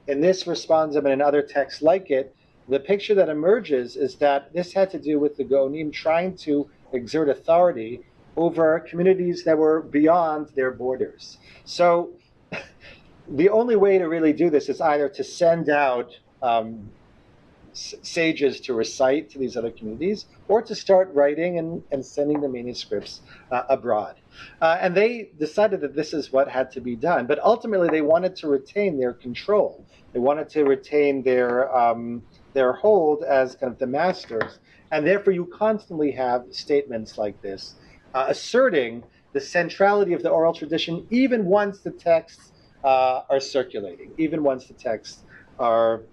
in this responsum and in other texts like it, the picture that emerges is that this had to do with the Gaonim trying to exert authority over communities that were beyond their borders. So the only way to really do this is either to send out sages to recite to these other communities, or to start writing and sending the manuscripts abroad. And they decided that this is what had to be done. But ultimately, they wanted to retain their control. They wanted to retain their hold as kind of the masters. And therefore, you constantly have statements like this, asserting the centrality of the oral tradition, even once the texts are circulating, even once the texts are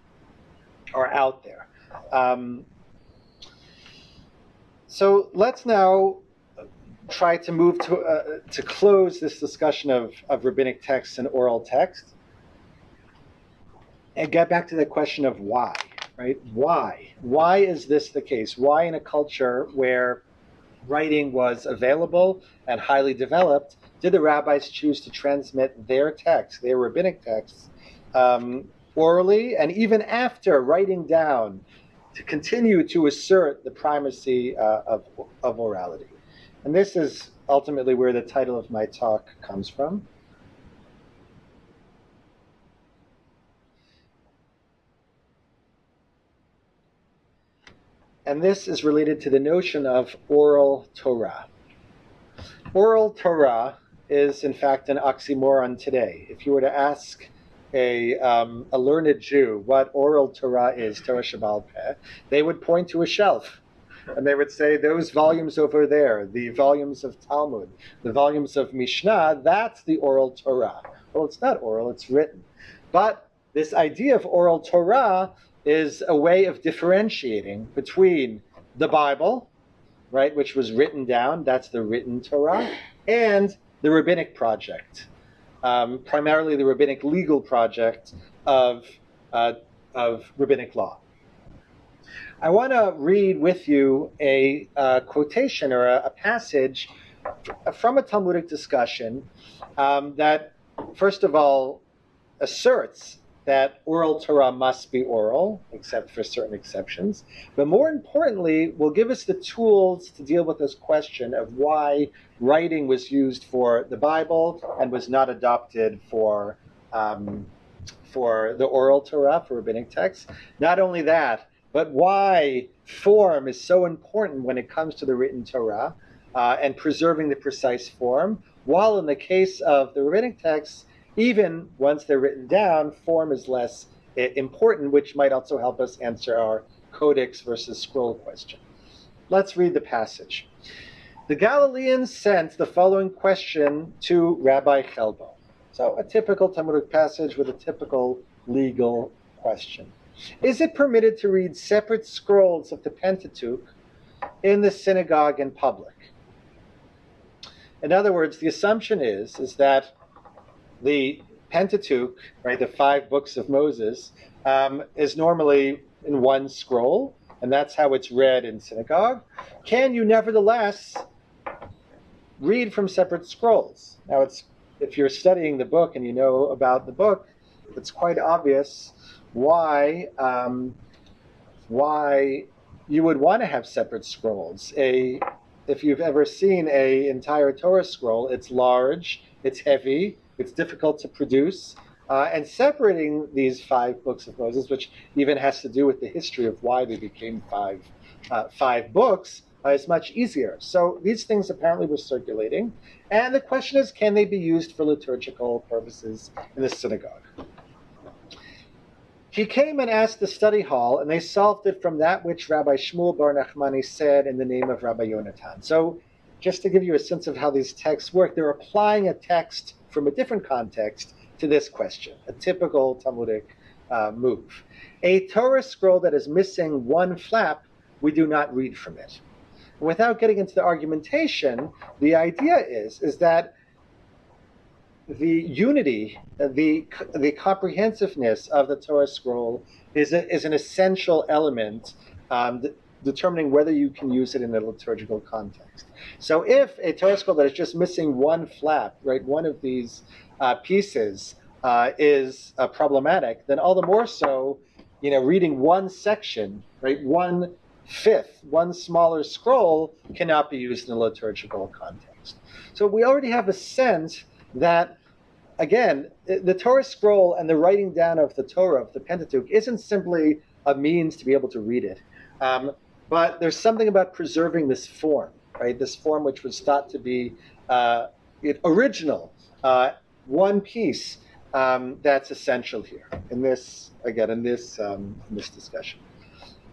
out there. So let's now try to move to close this discussion of rabbinic texts and oral text and get back to the question of why, right? Why? Why is this the case? Why in a culture where writing was available and highly developed, did the rabbis choose to transmit their texts, their rabbinic texts, orally, and even after writing down, to continue to assert the primacy of orality? And this is ultimately where the title of my talk comes from. And this is related to the notion of oral Torah. Oral Torah is, in fact, an oxymoron today. If you were to ask a learned Jew what oral Torah is, Torah Shebaal Peh, they would point to a shelf. And they would say, those volumes over there, the volumes of Talmud, the volumes of Mishnah, that's the oral Torah. Well, it's not oral, it's written. But this idea of oral Torah is a way of differentiating between the Bible, right, which was written down, that's the written Torah, and the rabbinic project, primarily the rabbinic legal project of rabbinic law. I want to read with you a quotation or a passage from a Talmudic discussion that, first of all, asserts that oral Torah must be oral, except for certain exceptions. But more importantly, will give us the tools to deal with this question of why writing was used for the Bible and was not adopted for the oral Torah, for rabbinic texts. Not only that, but why form is so important when it comes to the written Torah and preserving the precise form, while in the case of the rabbinic texts, even once they're written down, form is less important, which might also help us answer our codex versus scroll question. Let's read the passage. The Galileans sent the following question to Rabbi Chelbo. So a typical Talmudic passage with a typical legal question. Is it permitted to read separate scrolls of the Pentateuch in the synagogue in public? In other words, the assumption is that the Pentateuch, right, the 5 books of Moses, is normally in one scroll, and that's how it's read in synagogue. Can you nevertheless read from separate scrolls? Now, if you're studying the book and you know about the book, it's quite obvious why you would want to have separate scrolls. If you've ever seen an entire Torah scroll, it's large, it's heavy, it's difficult to produce, and separating these 5 books of Moses, which even has to do with the history of why they became five books, is much easier. So these things apparently were circulating, and the question is, can they be used for liturgical purposes in the synagogue? He came and asked the study hall, and they solved it from that which Rabbi Shmuel Bar Nachmani said in the name of Rabbi Yonatan. So just to give you a sense of how these texts work, they're applying a text from a different context to this question, a typical Talmudic move. A Torah scroll that is missing one flap, we do not read from it. Without getting into the argumentation, the idea is that the unity, the comprehensiveness of the Torah scroll is an essential element determining whether you can use it in a liturgical context. So if a Torah scroll that is just missing one flap, right, one of these pieces is problematic, then all the more so, reading one section, right, 1/5, one smaller scroll cannot be used in a liturgical context. So we already have a sense that, again, the Torah scroll and the writing down of the Torah, of the Pentateuch, isn't simply a means to be able to read it. But there's something about preserving this form, right? This form which was thought to be original, one piece that's essential here in this discussion.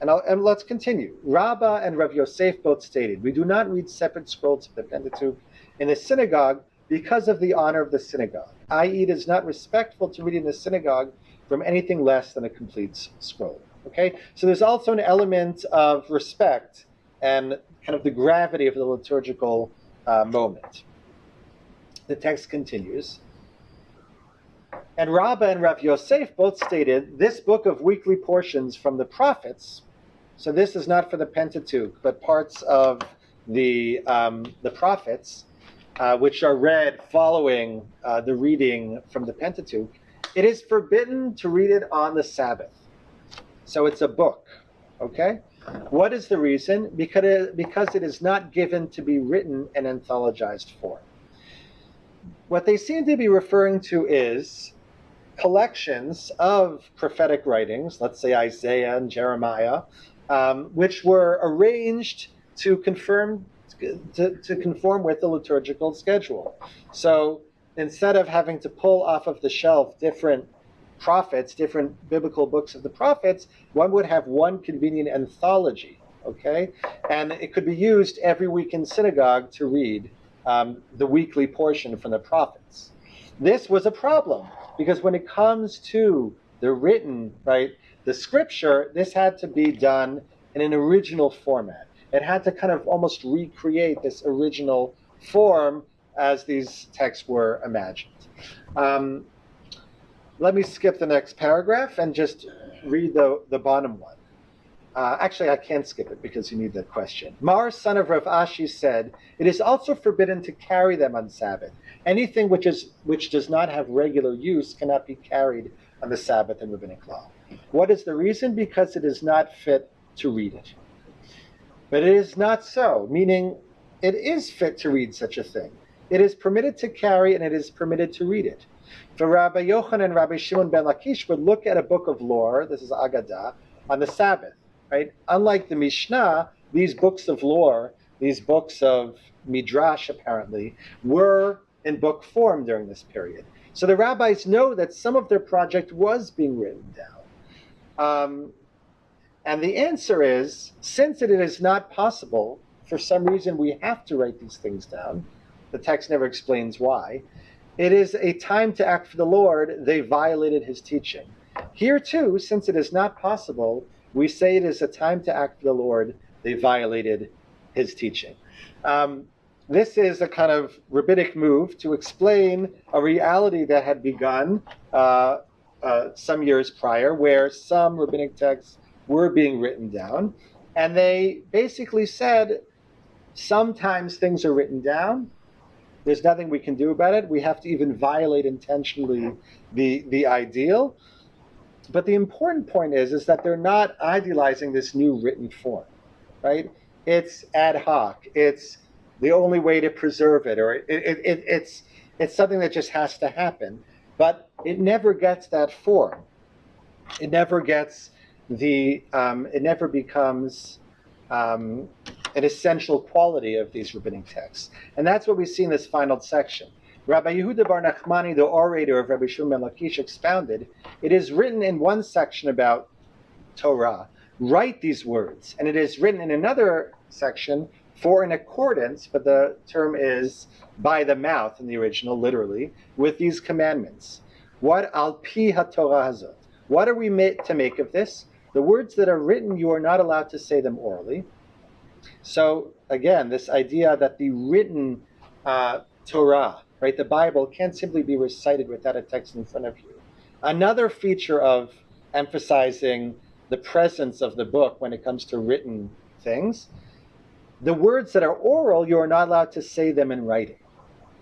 And let's continue. Rabbah and Rav Yosef both stated, we do not read separate scrolls of the Pentateuch in the synagogue because of the honor of the synagogue, i.e. it is not respectful to read in the synagogue from anything less than a complete scroll. Okay, so there's also an element of respect and kind of the gravity of the liturgical moment. The text continues. And Rabbah and Rav Yosef both stated, this book of weekly portions from the prophets, so this is not for the Pentateuch, but parts of the prophets, which are read following the reading from the Pentateuch, it is forbidden to read it on the Sabbath. So it's a book, okay? What is the reason? Because it is not given to be written in anthologized form. What they seem to be referring to is collections of prophetic writings, let's say Isaiah and Jeremiah, which were arranged to conform with the liturgical schedule. So instead of having to pull off of the shelf different prophets, different biblical books of the prophets, one would have one convenient anthology, okay? And it could be used every week in synagogue to read the weekly portion from the prophets. This was a problem, because when it comes to the written, right, the scripture, this had to be done in an original format. It had to kind of almost recreate this original form as these texts were imagined. Let me skip the next paragraph and just read the bottom one. Actually, I can't skip it because you need that question. Mar, son of Rav Ashi, said, "It is also forbidden to carry them on Sabbath. Anything which does not have regular use cannot be carried on the Sabbath in rabbinic law." What is the reason? Because it is not fit to read it. But it is not so, meaning it is fit to read such a thing. It is permitted to carry and it is permitted to read it. For Rabbi Yochanan and Rabbi Shimon ben Lakish would look at a book of lore, this is Agadah, on the Sabbath, right? Unlike the Mishnah, these books of lore, these books of Midrash apparently, were in book form during this period. So the rabbis know that some of their project was being written down. And the answer is, since it is not possible, for some reason we have to write these things down, the text never explains why, it is a time to act for the Lord, they violated his teaching. Here too, since it is not possible, we say it is a time to act for the Lord, they violated his teaching. This is a kind of rabbinic move to explain a reality that had begun some years prior, where some rabbinic texts were being written down, and they basically said, sometimes things are written down, there's nothing we can do about it, we have to even violate intentionally the ideal. But the important point is that they're not idealizing this new written form, right? It's ad hoc, it's the only way to preserve it, or it's something that just has to happen, but it never gets that form. It never gets it never becomes an essential quality of these rabbinic texts. And that's what we see in this final section. Rabbi Yehuda bar Nachmani, the orator of Rabbi Shimon ben Lakish, expounded, it is written in one section about Torah, write these words. And it is written in another section for in accordance, but the term is by the mouth in the original, literally, with these commandments. What al pi ha-Torah hazot? What are we to make of this? The words that are written, you are not allowed to say them orally. So again, this idea that the written Torah, right, the Bible, can't simply be recited without a text in front of you. Another feature of emphasizing the presence of the book when it comes to written things, the words that are oral, you are not allowed to say them in writing.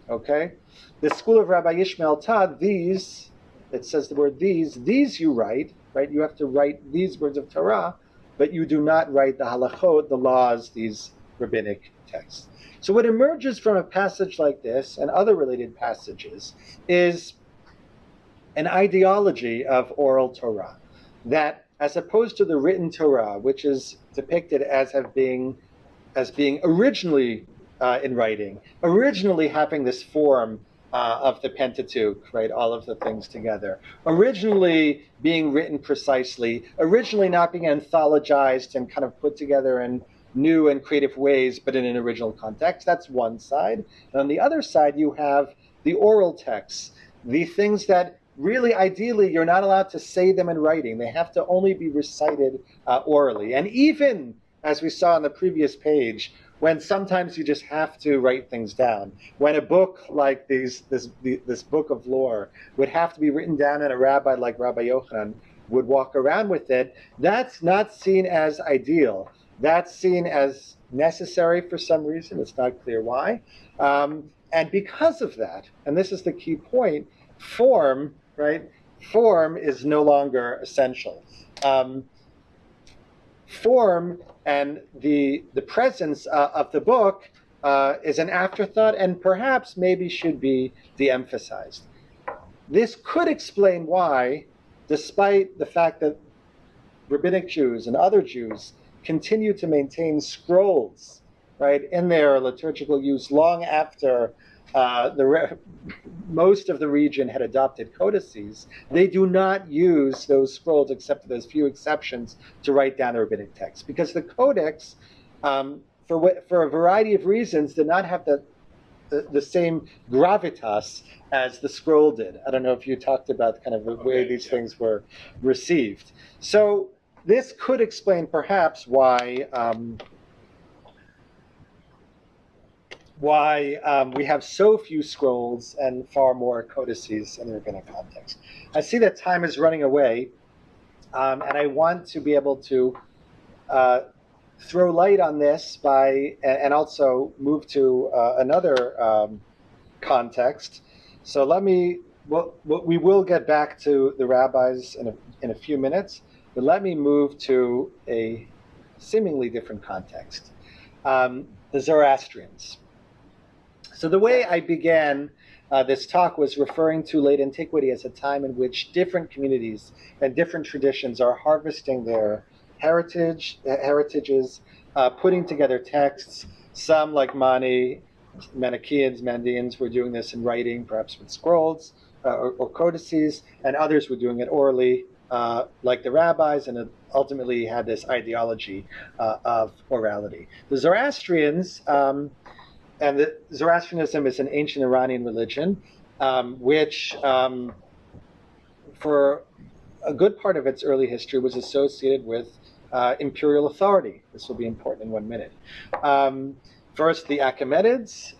Okay? The school of Rabbi Yishmael Tad, these, it says the word these you write, right? You have to write these words of Torah, but you do not write the halachot, the laws, these rabbinic texts. So what emerges from a passage like this and other related passages is an ideology of oral Torah, that as opposed to the written Torah, which is depicted as being originally in writing, originally having this form of the Pentateuch, right, all of the things together, originally being written precisely, originally not being anthologized and kind of put together in new and creative ways, but in an original context. That's one side. And on the other side, you have the oral texts, the things that really, ideally, you're not allowed to say them in writing. They have to only be recited orally. And even, as we saw on the previous page, when sometimes you just have to write things down. When a book like this book of lore would have to be written down, and a rabbi like Rabbi Yochanan would walk around with it, that's not seen as ideal. That's seen as necessary for some reason. It's not clear why. And because of that, and this is the key point, form, right? Form is no longer essential. Form and the presence of the book is an afterthought, and perhaps maybe should be de-emphasized. This could explain why, despite the fact that rabbinic Jews and other Jews continue to maintain scrolls, right, in their liturgical use long after most of the region had adopted codices, they do not use those scrolls, except for those few exceptions, to write down the rabbinic text. Because the codex, for a variety of reasons, did not have the same gravitas as the scroll did. I don't know if you talked about kind of the way these things were received. So this could explain perhaps why we have so few scrolls and far more codices in the rabbinic context. I see that time is running away, and I want to be able to throw light on this and also move to another context. So we will get back to the rabbis in a few minutes, but let me move to a seemingly different context. The Zoroastrians. So the way I began this talk was referring to late antiquity as a time in which different communities and different traditions are harvesting their heritages, putting together texts. Some, like Manichaeans, Mandeans, were doing this in writing, perhaps with scrolls or codices, and others were doing it orally, like the rabbis, and ultimately had this ideology of orality. The Zoroastrians, and Zoroastrianism is an ancient Iranian religion, which for a good part of its early history was associated with imperial authority. This will be important in 1 minute. First, the Achaemenids,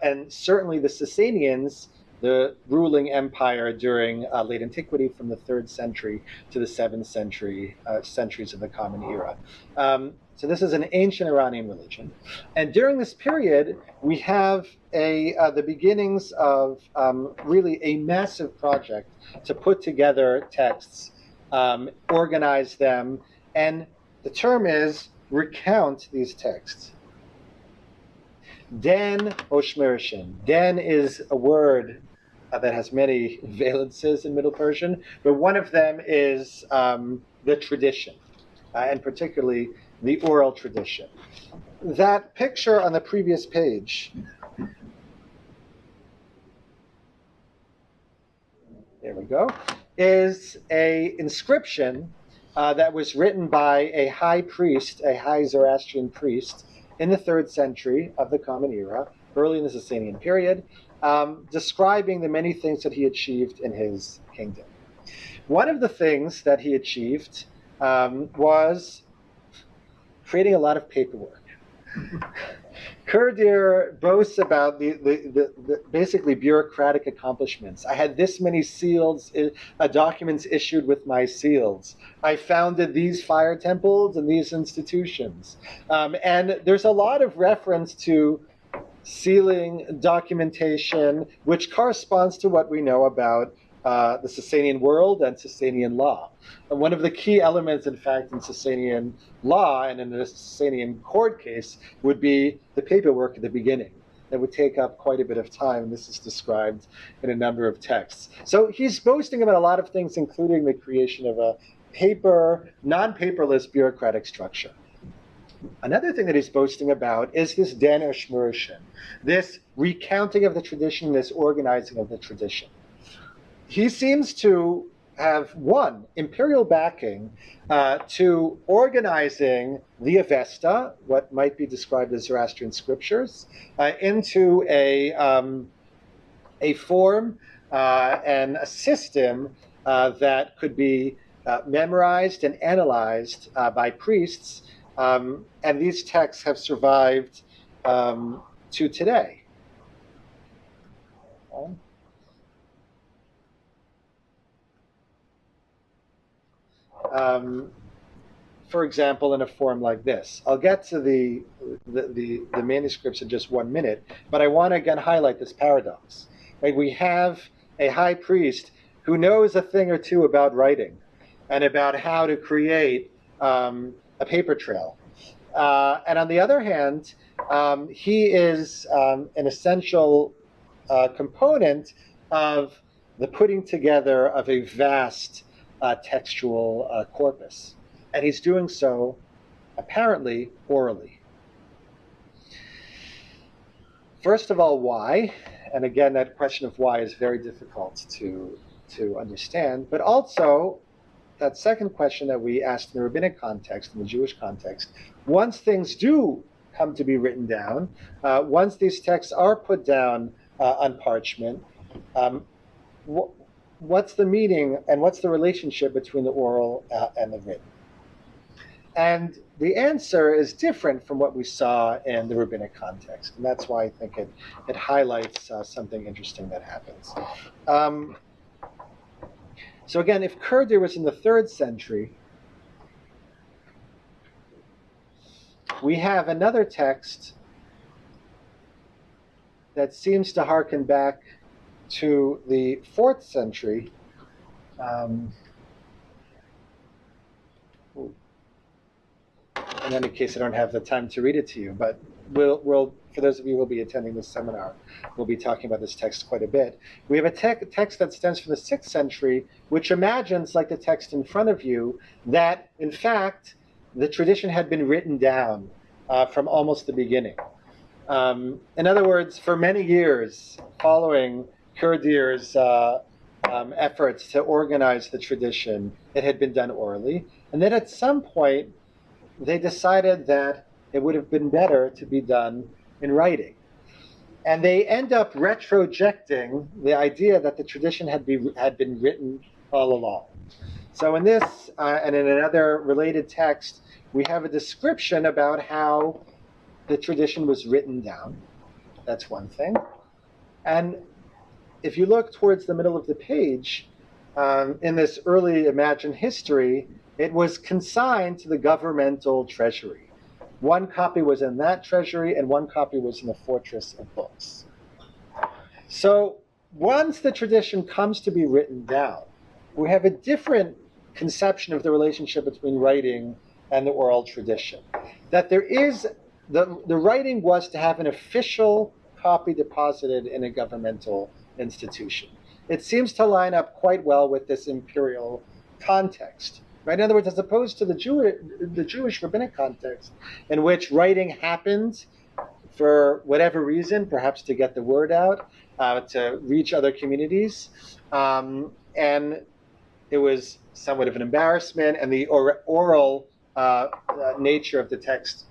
and certainly the Sasanians, the ruling empire during late antiquity from the 3rd century to the 7th century, centuries of the Common Era. So this is an ancient Iranian religion. And during this period, we have the beginnings of really a massive project to put together texts, organize them, and the term is recount these texts. Den Oshmerishin. Den is a word that has many valences in Middle Persian, but one of them is the tradition, and particularly the oral tradition. That picture on the previous page, there we go, is an inscription that was written by a high priest, a high Zoroastrian priest, in the 3rd century of the Common Era, early in the Sasanian period, describing the many things that he achieved in his kingdom. One of the things that he achieved was creating a lot of paperwork. Kurdir boasts about the basically bureaucratic accomplishments. I had this many seals, documents issued with my seals. I founded these fire temples and these institutions. And there's a lot of reference to sealing documentation, which corresponds to what we know about the Sasanian world and Sasanian law. And one of the key elements, in fact, in Sasanian law and in the Sasanian court case would be the paperwork at the beginning. That would take up quite a bit of time, and this is described in a number of texts. So he's boasting about a lot of things, including the creation of a non-paperless bureaucratic structure. Another thing that he's boasting about is this Den Oshmerishin, this recounting of the tradition, this organizing of the tradition. He seems to have, one, imperial backing to organizing the Avesta, what might be described as Zoroastrian scriptures, into a form and a system that could be memorized and analyzed by priests. And these texts have survived to today. For example, in a form like this. I'll get to the manuscripts in just 1 minute, but I want to again highlight this paradox. Right? We have a high priest who knows a thing or two about writing and about how to create a paper trail. And on the other hand, he is an essential component of the putting together of a vast textual corpus. And he's doing so, apparently, orally. First of all, why? And again, that question of why is very difficult to understand. But also, that second question that we asked in the rabbinic context, in the Jewish context, once things do come to be written down, once these texts are put down on parchment, what's the meaning and what's the relationship between the oral and the written? And the answer is different from what we saw in the rabbinic context. And that's why I think it highlights something interesting that happens. So again, if Kurdir was in the 3rd century, we have another text that seems to harken back to the 4th century. In any case, I don't have the time to read it to you, but we'll for those of you who will be attending this seminar, we'll be talking about this text quite a bit. We have a text that stems from the 6th century, which imagines, like the text in front of you, that, in fact, the tradition had been written down from almost the beginning. In other words, for many years, following Kurdir's efforts to organize the tradition, it had been done orally. And then at some point, they decided that it would have been better to be done in writing. And they end up retrojecting the idea that the tradition had been written all along. So in this, and in another related text, we have a description about how the tradition was written down. That's one thing. And if you look towards the middle of the page, in this early imagined history, it was consigned to the governmental treasury. One copy was in that treasury, and one copy was in the fortress of books. So once the tradition comes to be written down, we have a different conception of the relationship between writing and the oral tradition. That there is, the writing was to have an official copy deposited in a governmental institution. It seems to line up quite well with this imperial context. Right? In other words, as opposed to the Jewish rabbinic context, in which writing happened for whatever reason, perhaps to get the word out, to reach other communities, and it was somewhat of an embarrassment, and the oral nature of the text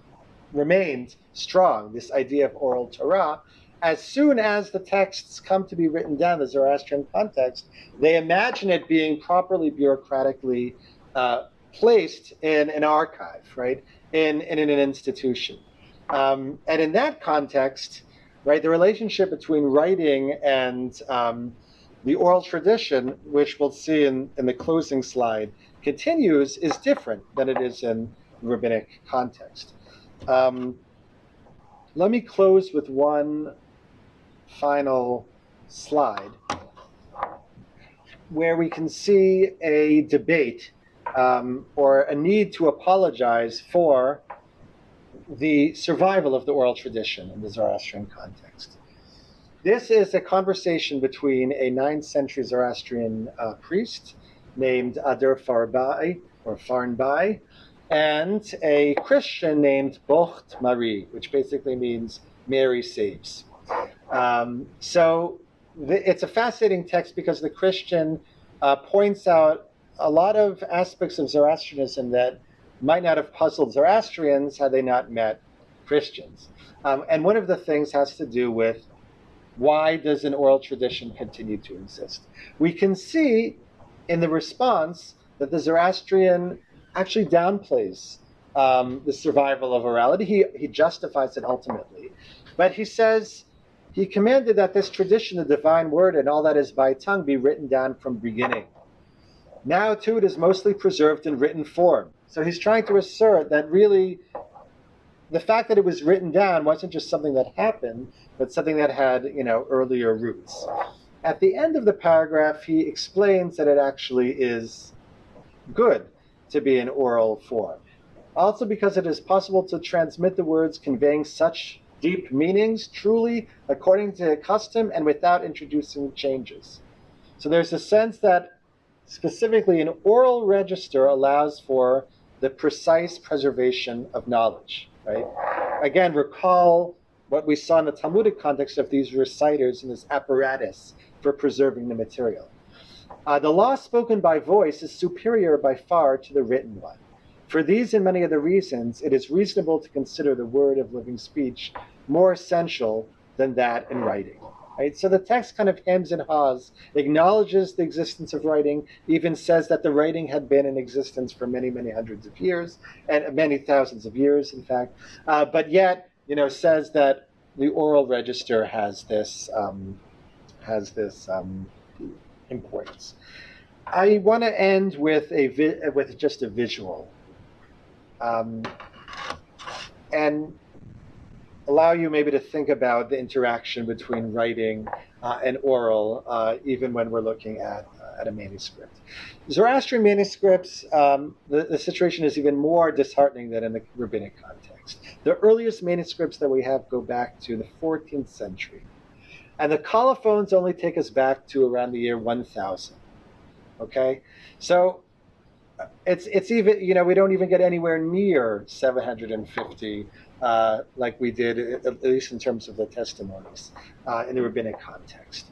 remained strong, this idea of oral Torah. As soon as the texts come to be written down, the Zoroastrian context, they imagine it being properly bureaucratically placed in an archive, right, in an institution. And in that context, right, the relationship between writing and the oral tradition, which we'll see in the closing slide, continues, is different than it is in rabbinic context. Let me close with one final slide where we can see a debate or a need to apologize for the survival of the oral tradition in the Zoroastrian context. This is a conversation between a 9th century Zoroastrian priest named Adur Farbai, or Farnbai, and a Christian named Bocht Marie, which basically means Mary saves. It's a fascinating text because the Christian points out a lot of aspects of Zoroastrianism that might not have puzzled Zoroastrians had they not met Christians. And one of the things has to do with why does an oral tradition continue to exist? We can see in the response that the Zoroastrian actually downplays the survival of orality. He justifies it ultimately. But he says, he commanded that this tradition, the divine word, and all that is by tongue be written down from beginning. Now, too, it is mostly preserved in written form. So he's trying to assert that really the fact that it was written down wasn't just something that happened, but something that had, earlier roots. At the end of the paragraph, he explains that it actually is good to be in oral form. Also because it is possible to transmit the words conveying such deep meanings truly according to custom and without introducing changes. So there's a sense that specifically an oral register allows for the precise preservation of knowledge, right? Again, recall what we saw in the Talmudic context of these reciters and this apparatus for preserving the material. The law spoken by voice is superior by far to the written one. For these and many other reasons, it is reasonable to consider the word of living speech more essential than that in writing. Right? So the text kind of hems and haws, acknowledges the existence of writing, even says that the writing had been in existence for many, many hundreds of years, and many thousands of years, in fact, but yet, says that the oral register has this importance. I want to end with just a visual. and allow you maybe to think about the interaction between writing and oral, even when we're looking at a manuscript. Zoroastrian manuscripts, the situation is even more disheartening than in the rabbinic context. The earliest manuscripts that we have go back to the 14th century. And the colophons only take us back to around the year 1000. Okay? So it's even, we don't even get anywhere near 750 like we did, at least in terms of the testimonies in the rabbinic context.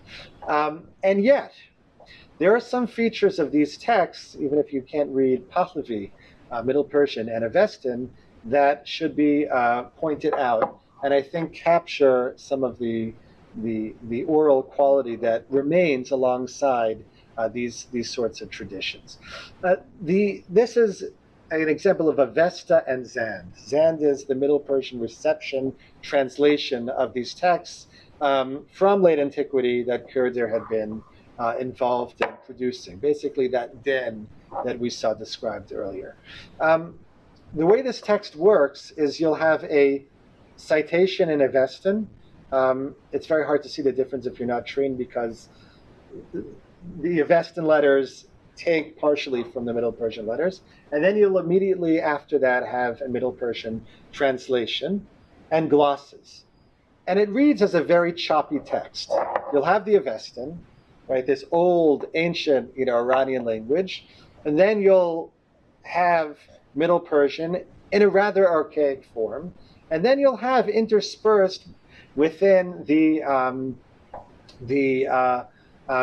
And yet, there are some features of these texts, even if you can't read Pahlavi, Middle Persian, and Avestan, that should be pointed out, and I think capture some of the oral quality that remains alongside these sorts of traditions. This is an example of Avesta and Zand. Zand is the Middle Persian reception translation of these texts from late antiquity that Kurder had been involved in producing. Basically that den that we saw described earlier. The way this text works is you'll have a citation in Avestan. It's very hard to see the difference if you're not trained, because the Avestan letters take partially from the Middle Persian letters, and then you'll immediately after that have a Middle Persian translation and glosses. And it reads as a very choppy text. You'll have the Avestan, right, this old, ancient, Iranian language, and then you'll have Middle Persian in a rather archaic form, and then you'll have interspersed within the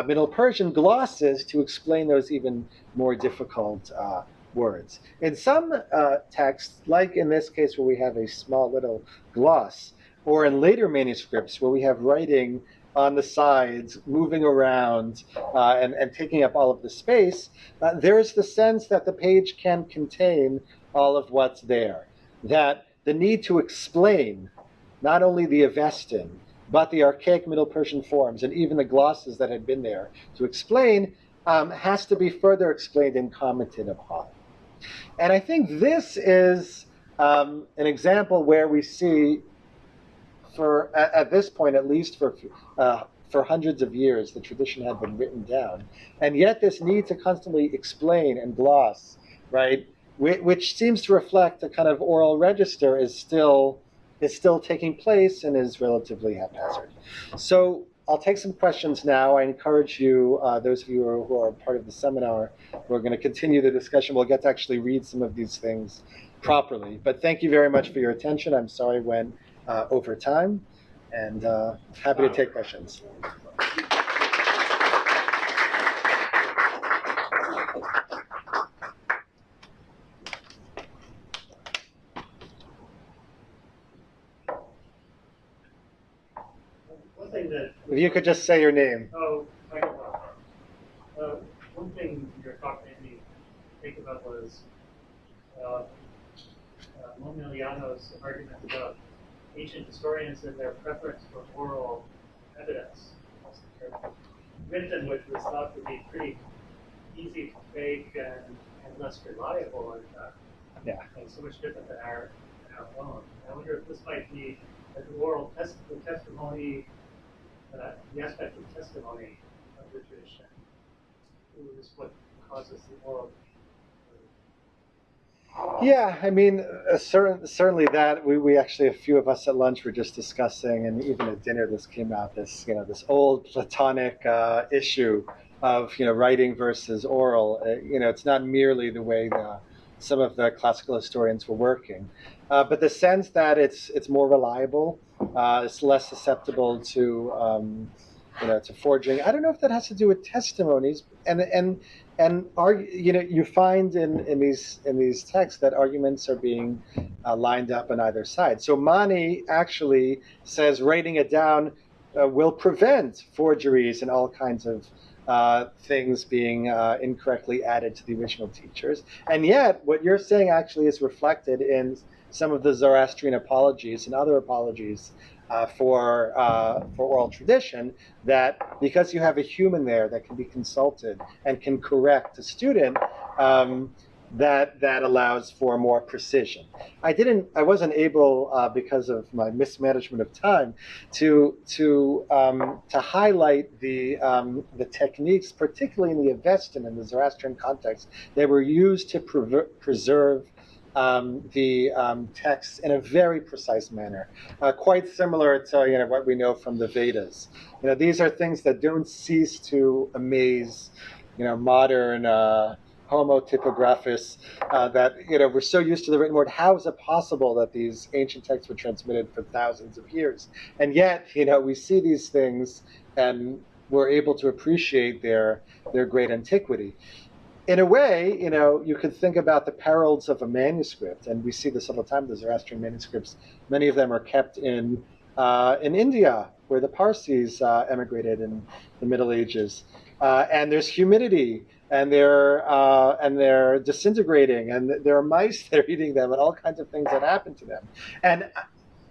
Middle Persian glosses to explain those even more difficult words. In some texts, like in this case where we have a small little gloss, or in later manuscripts where we have writing on the sides, moving around and taking up all of the space, there's the sense that the page can contain all of what's there. That the need to explain not only the Avestan, but the archaic Middle Persian forms and even the glosses that had been there to explain has to be further explained and commented upon. And I think this is an example where we see, at this point, at least for hundreds of years, the tradition had been written down, and yet this need to constantly explain and gloss, right, which seems to reflect a kind of oral register is still taking place and is relatively haphazard. So I'll take some questions now. I encourage you, those of you who are part of the seminar, we're going to continue the discussion. We'll get to actually read some of these things properly. But thank you very much for your attention. I'm sorry when over time, and happy to take questions. If you could just say your name. Oh, Michael. One thing your talk made me think about was Momiliano's argument about ancient historians and their preference for oral evidence, written, which was thought to be pretty easy to fake and less reliable, and so much different than our own. I wonder if this might be an oral testimony. The aspect of testimony of the tradition is what causes the oral. Yeah, I mean, certainly that we actually, a few of us at lunch were just discussing, and even at dinner this came out, this this old Platonic issue of writing versus oral. It's not merely the way some of the classical historians were working, but the sense that it's more reliable. It's less susceptible to to forging. I don't know if that has to do with testimonies, and you find in these texts that arguments are being lined up on either side. So Mani actually says writing it down will prevent forgeries and all kinds of things being incorrectly added to the original teachers. And yet, what you're saying actually is reflected in some of the Zoroastrian apologies and other apologies for oral tradition, that because you have a human there that can be consulted and can correct a student, that allows for more precision. I wasn't able, because of my mismanagement of time, to highlight the techniques, particularly in the Avestan and the Zoroastrian context, that were used to preserve the texts in a very precise manner, quite similar to what we know from the Vedas. These are things that don't cease to amaze modern Homo typographus, that we're so used to the written word. How is it possible that these ancient texts were transmitted for thousands of years, and yet we see these things and we're able to appreciate their great antiquity? In a way, you could think about the perils of a manuscript, and we see this all the time. The Zoroastrian manuscripts, many of them are kept in India, where the Parsis emigrated in the Middle Ages, and there's humidity, and they're disintegrating, and there are mice that are eating them, and all kinds of things that happen to them. And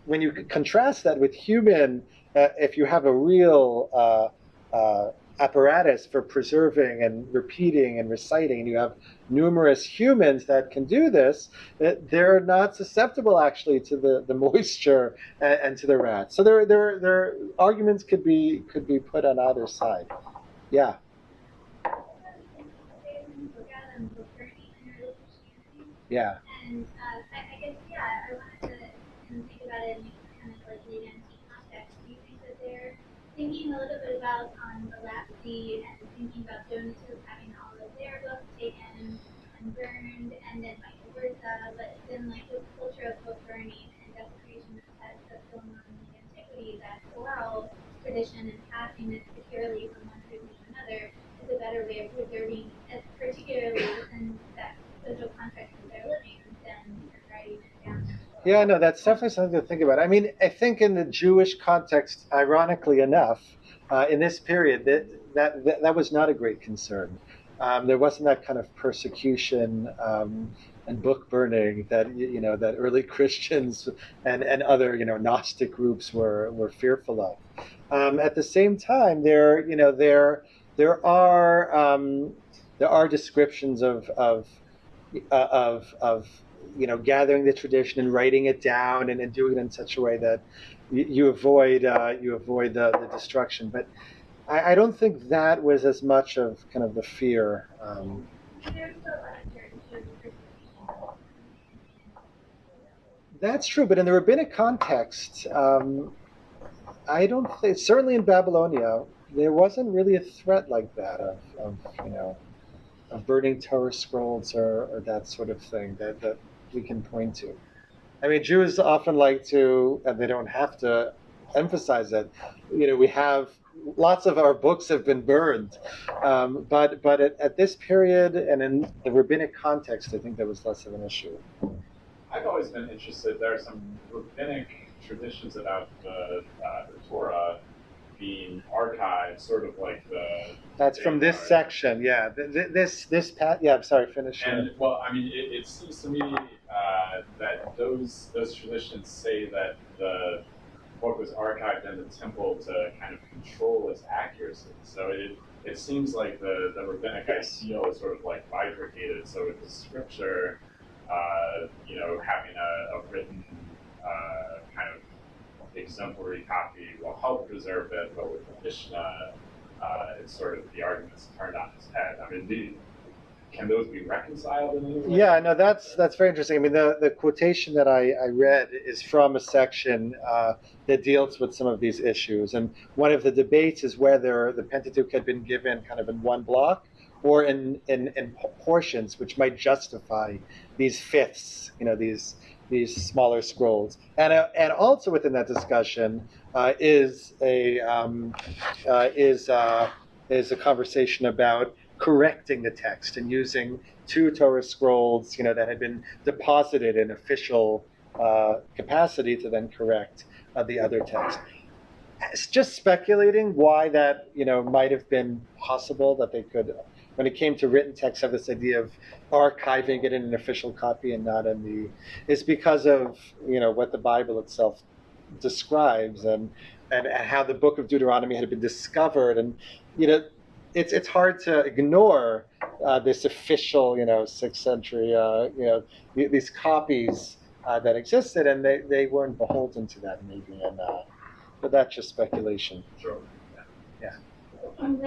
when you contrast that with human, if you have a real apparatus for preserving and repeating and reciting, and you have numerous humans that can do this, they're not susceptible actually to the moisture and to the rats. So their arguments could be put on either side. Yeah. Yeah. And I guess, I wanted to think about it in kind of like late antique context. Do you think that they're thinking a little bit about the last deed and thinking about Donatus having all of their books taken and burned, and then vice versa, but then like this culture of book burning and desecration that's going on in the antiquity, that oral tradition and passing it securely from one person to another is a better way of preserving, particularly within that social context that they're living, than writing it down. Yeah, no, that's definitely something to think about. I mean, I think in the Jewish context, ironically enough, in this period, that was not a great concern. There wasn't that kind of persecution and book burning that that early Christians and other Gnostic groups were fearful of. At the same time, there are descriptions of gathering the tradition and writing it down and doing it in such a way that you avoid the destruction. But I don't think that was as much of kind of the fear. That's true, but in the rabbinic context, I don't think, certainly in Babylonia, there wasn't really a threat like that of burning Torah scrolls or that sort of thing that we can point to. I mean, Jews often like to, and they don't have to emphasize it. We have lots of our books have been burned, but at this period and in the rabbinic context, I think there was less of an issue. I've always been interested. There are some rabbinic traditions about the Torah being archived, sort of like the. That's from this section, yeah. This part, yeah. I'm sorry, finish. And well, I mean, it seems to me that those traditions say that the book was archived in the temple to kind of control its accuracy. So it seems like the rabbinic ideal is sort of like bifurcated. So with the scripture, having a written kind of exemplary copy will help preserve it, but with the Mishnah, it's sort of the argument's turned on its head. I mean, can those be reconciled in any way? Yeah, no, that's very interesting. I mean, the quotation that I read is from a section that deals with some of these issues, and one of the debates is whether the Pentateuch had been given kind of in one block or in portions, which might justify these fifths, these smaller scrolls. And also within that discussion is a conversation about correcting the text and using two Torah scrolls, that had been deposited in official capacity to then correct the other text. It's just speculating why that, might have been possible, that they could, when it came to written text, have this idea of archiving it in an official copy and not in the. It's because of what the Bible itself describes and how the book of Deuteronomy had been discovered, and it's hard to ignore this official, 6th century, these copies that existed, and they weren't beholden to that maybe, and but that's just speculation. Sure. Yeah. I'm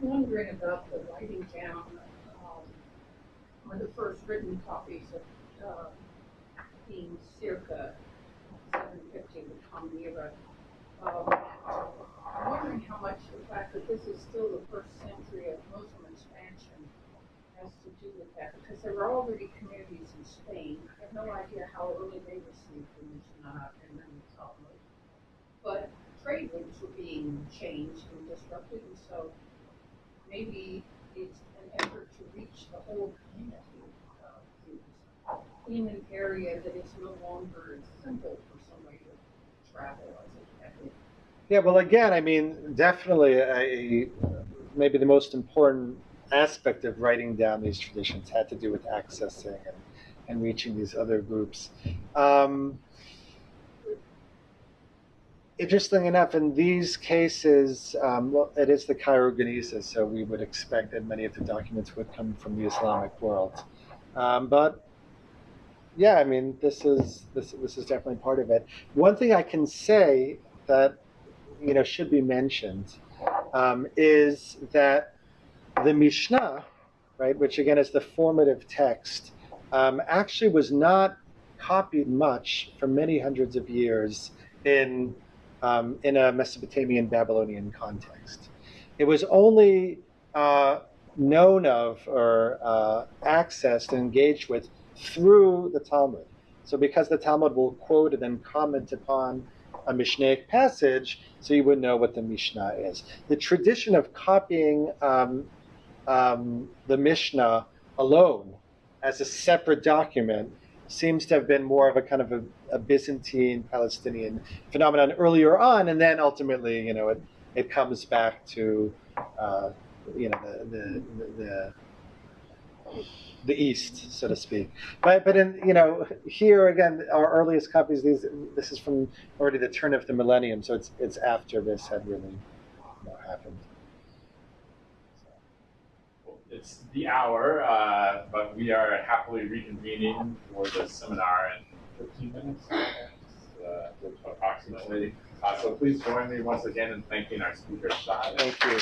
wondering about the writing down, or the first written copies of being circa 750, the Common Era. I'm wondering how much the fact that this is still the first century of Muslim expansion has to do with that, because there were already communities in Spain. I have no idea how early they received the Mishnah and then the Talmud, but trade routes were being changed and disrupted, and so maybe it's an effort to reach the whole community of Jews in an area that is no longer as simple for somebody to travel as it had been. Yeah, well, again, I mean, definitely maybe the most important aspect of writing down these traditions had to do with accessing and reaching these other groups. Interesting enough, in these cases, well, it is the Cairo Genesis, so we would expect that many of the documents would come from the Islamic world. But yeah, I mean, this is definitely part of it. One thing I can say that should be mentioned is that the Mishnah, right, which again is the formative text, actually was not copied much for many hundreds of years in a Mesopotamian Babylonian context. It was only known of or accessed and engaged with through the Talmud. So because the Talmud will quote and then comment upon a Mishnaic passage, so you would know what the Mishnah is. The tradition of copying the Mishnah alone as a separate document seems to have been more of a kind of a Byzantine Palestinian phenomenon earlier on, and then ultimately, it comes back to the East, so to speak. But in here again, our earliest copies, this is from already the turn of the millennium, so it's after this had really happened. It's the hour, but we are happily reconvening for the seminar in 15 minutes, approximately. So please join me once again in thanking our speaker, Shai. Thank you.